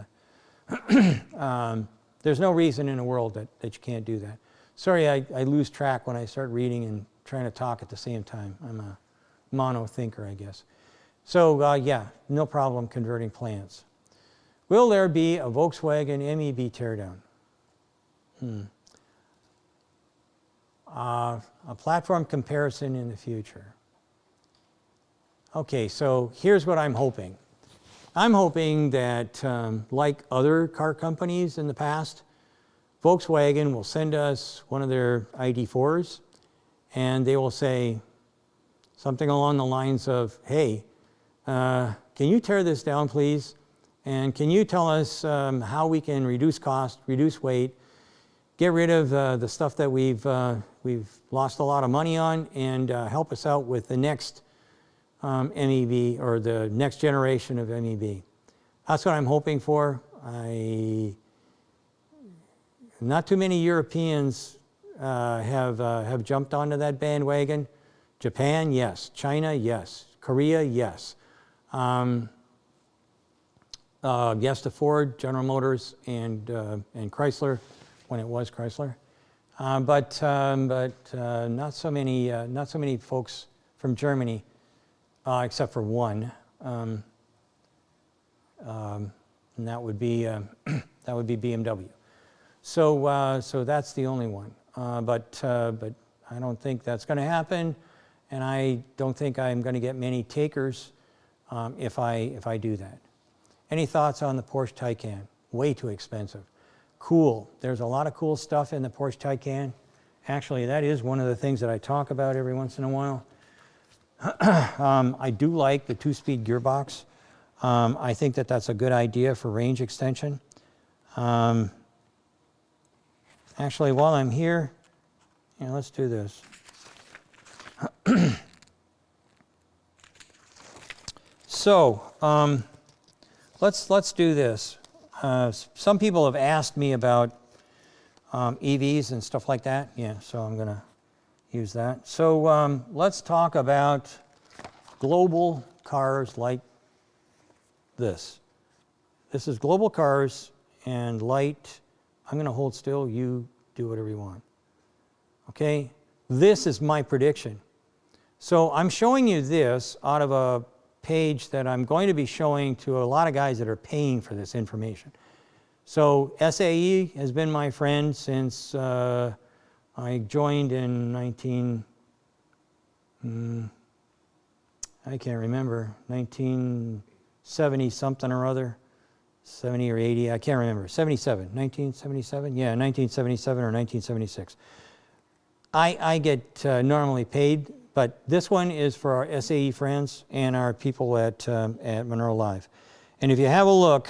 There's no reason in the world that you can't do that. Sorry, I lose track when I start reading and trying to talk at the same time. I'm a mono thinker, I guess. So yeah, no problem converting plants. Will there be a Volkswagen MEB teardown? A platform comparison in the future. Okay, so here's what I'm hoping. I'm hoping that, like other car companies in the past, Volkswagen will send us one of their ID4s, and they will say something along the lines of, hey, can you tear this down, please? And can you tell us how we can reduce cost, reduce weight, get rid of the stuff that we've lost a lot of money on, and help us out with the next MEB or the next generation of MEB. That's what I'm hoping for. Not too many Europeans have jumped onto that bandwagon. Japan, yes. China, yes. Korea, yes. Yes to Ford, General Motors, and Chrysler, when it was Chrysler, but not so many folks from Germany, except for one, and that would be BMW. So that's the only one. But I don't think that's going to happen, and I don't think I'm going to get many takers if I do that. Any thoughts on the Porsche Taycan? Way too expensive. Cool. There's a lot of cool stuff in the Porsche Taycan. Actually, that is one of the things that I talk about every once in a while. I do like the 2-speed gearbox. I think that that's a good idea for range extension. Actually, while I'm here, yeah, let's do this. So, let's do this. Some people have asked me about EVs and stuff like that. Yeah, so I'm going to use that. So let's talk about global cars like this. This is global cars and light. I'm going to hold still. You do whatever you want. Okay? This is my prediction. So I'm showing you this out of a page that I'm going to be showing to a lot of guys that are paying for this information. So SAE has been my friend since I joined in I can't remember, 1970 something or other, 70 or 80, I can't remember, 77, 1977? Yeah, 1977 or 1976. I get normally paid, but this one is for our SAE friends and our people at Munro Live. And if you have a look,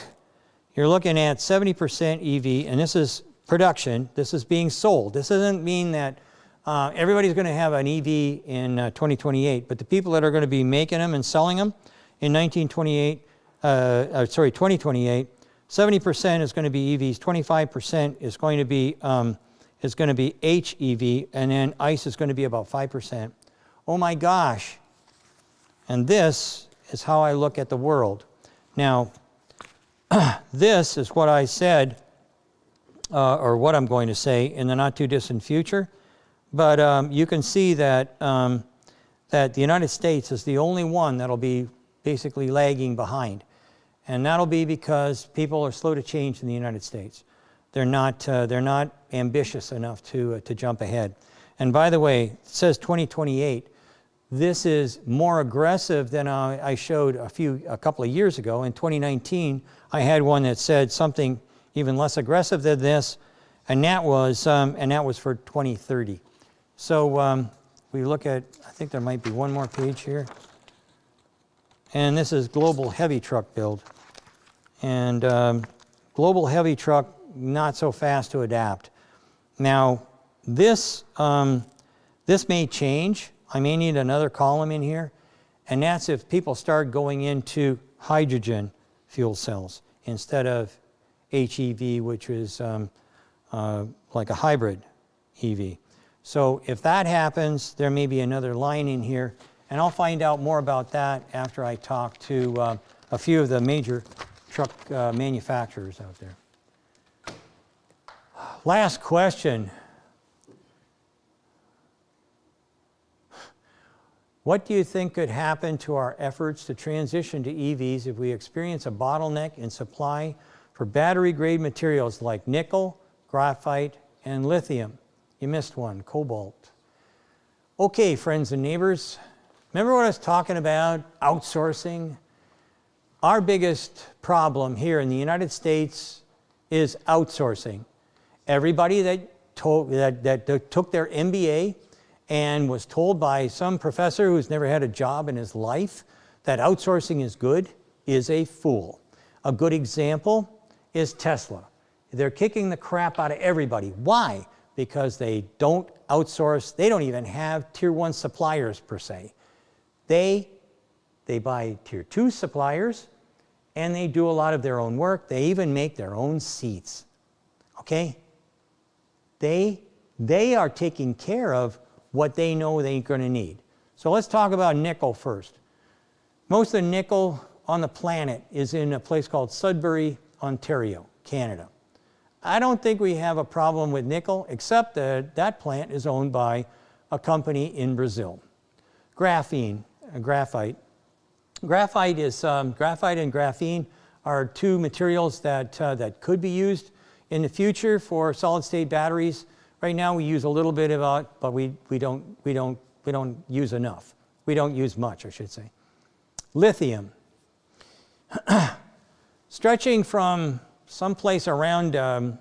you're looking at 70% EV, and this is production. This is being sold. This doesn't mean that everybody's going to have an EV in 2028, but the people that are going to be making them and selling them in 2028, 70% is going to be EVs, 25% is going to be HEV, and then ICE is going to be about 5%. Oh my gosh. And this is how I look at the world. Now, this is what I said, or what I'm going to say in the not too distant future. But you can see that, that the United States is the only one that'll be basically lagging behind. And that'll be because people are slow to change in the United States. They're not ambitious enough to jump ahead. And by the way, it says 2028. This is more aggressive than I showed a couple of years ago. In 2019, I had one that said something even less aggressive than this, and that was for 2030. So we look at, I think there might be one more page here. And this is global heavy truck build. And global heavy truck, not so fast to adapt. Now, this may change. I may need another column in here. And that's if people start going into hydrogen fuel cells instead of HEV, which is like a hybrid EV. So if that happens, there may be another line in here. And I'll find out more about that after I talk to a few of the major truck manufacturers out there. Last question. What do you think could happen to our efforts to transition to EVs if we experience a bottleneck in supply for battery-grade materials like nickel, graphite, and lithium? You missed one, cobalt. Okay, friends and neighbors, remember what I was talking about, outsourcing? Our biggest problem here in the United States is outsourcing. Everybody that took their MBA and was told by some professor who's never had a job in his life that outsourcing is good is a fool. A good example is Tesla. They're kicking the crap out of everybody. Why? Because they don't outsource. They don't even have tier 1 suppliers per se. They buy tier 2 suppliers, and they do a lot of their own work. They even make their own seats. Okay? They are taking care of what they know they're going to need. So let's talk about nickel first. Most of the nickel on the planet is in a place called Sudbury, Ontario, Canada. I don't think we have a problem with nickel, except that that plant is owned by a company in Brazil. Graphite. Graphite and graphene are two materials that could be used in the future for solid-state batteries. Right now we use a little bit of it, but we don't use enough. We don't use much, I should say. Lithium. Stretching from someplace around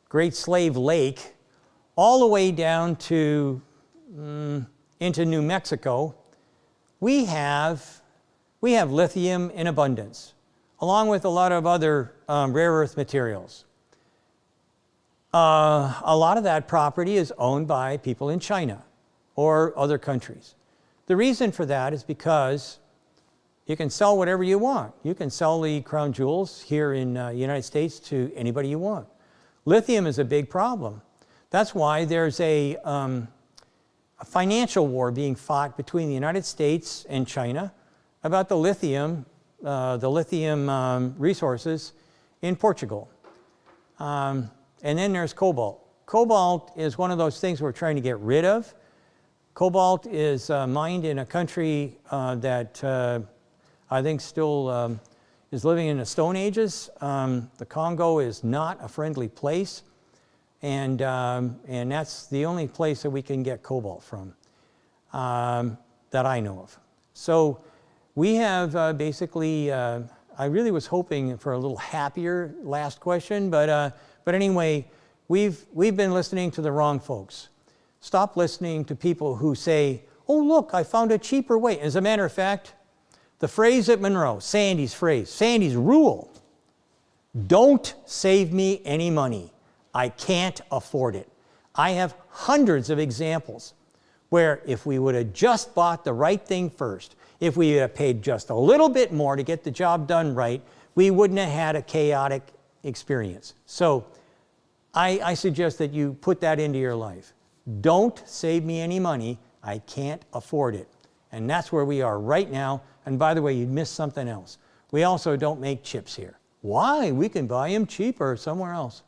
Great Slave Lake all the way down to into New Mexico, we have lithium in abundance, along with a lot of other rare earth materials. A lot of that property is owned by people in China or other countries. The reason for that is because You can sell whatever you want. You can sell the crown jewels here in the United States to anybody you want. Lithium is a big problem. That's why there's a financial war being fought between the United States and China about the lithium resources in Portugal. And then there's cobalt. Cobalt is one of those things we're trying to get rid of. Cobalt is mined in a country that I think still is living in the Stone Ages. The Congo is not a friendly place, and that's the only place that we can get cobalt from that I know of. So we have basically, I really was hoping for a little happier last question, but anyway, we've been listening to the wrong folks. Stop listening to people who say, oh look, I found a cheaper way. As a matter of fact, the phrase at Munro, Sandy's phrase, Sandy's rule, don't save me any money. I can't afford it. I have hundreds of examples where if we would have just bought the right thing first, if we had paid just a little bit more to get the job done right, we wouldn't have had a chaotic experience. So I suggest that you put that into your life. Don't save me any money. I can't afford it. And that's where we are right now. And by the way, you missed something else. We also don't make chips here. Why? We can buy them cheaper somewhere else.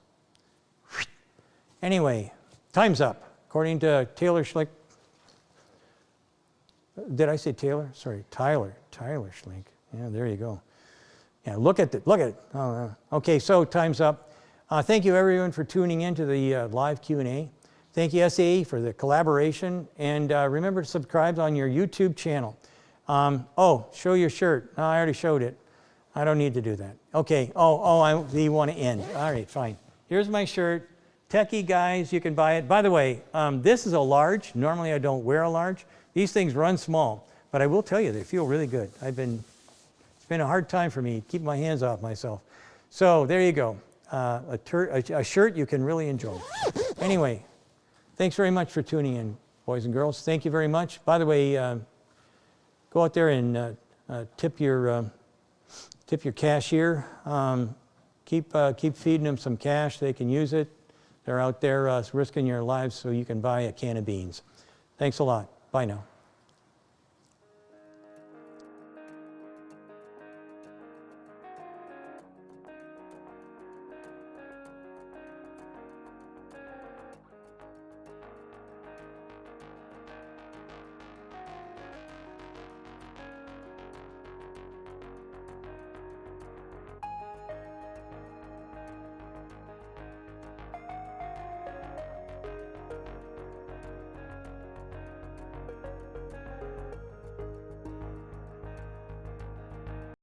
Anyway, time's up. According to Taylor Schlick. Did I say Taylor? Sorry, Tyler Schlick. Yeah, there you go. Yeah, look at it. Oh, okay, so time's up. Thank you everyone for tuning in to the live Q&A. Thank you SAE for the collaboration, and remember to subscribe on your YouTube channel. Oh, show your shirt. No, I already showed it. I don't need to do that. Okay, you want to end. All right, fine. Here's my shirt. Techie guys, you can buy it. By the way, this is a large. Normally I don't wear a large. These things run small, but I will tell you, they feel really good. It's been a hard time for me to keep my hands off myself. So there you go. A shirt you can really enjoy. Anyway, thanks very much for tuning in, boys and girls. Thank you very much. By the way, go out there and tip your cashier. Keep feeding them some cash. They can use it. They're out there risking their lives so you can buy a can of beans. Thanks a lot. Bye now.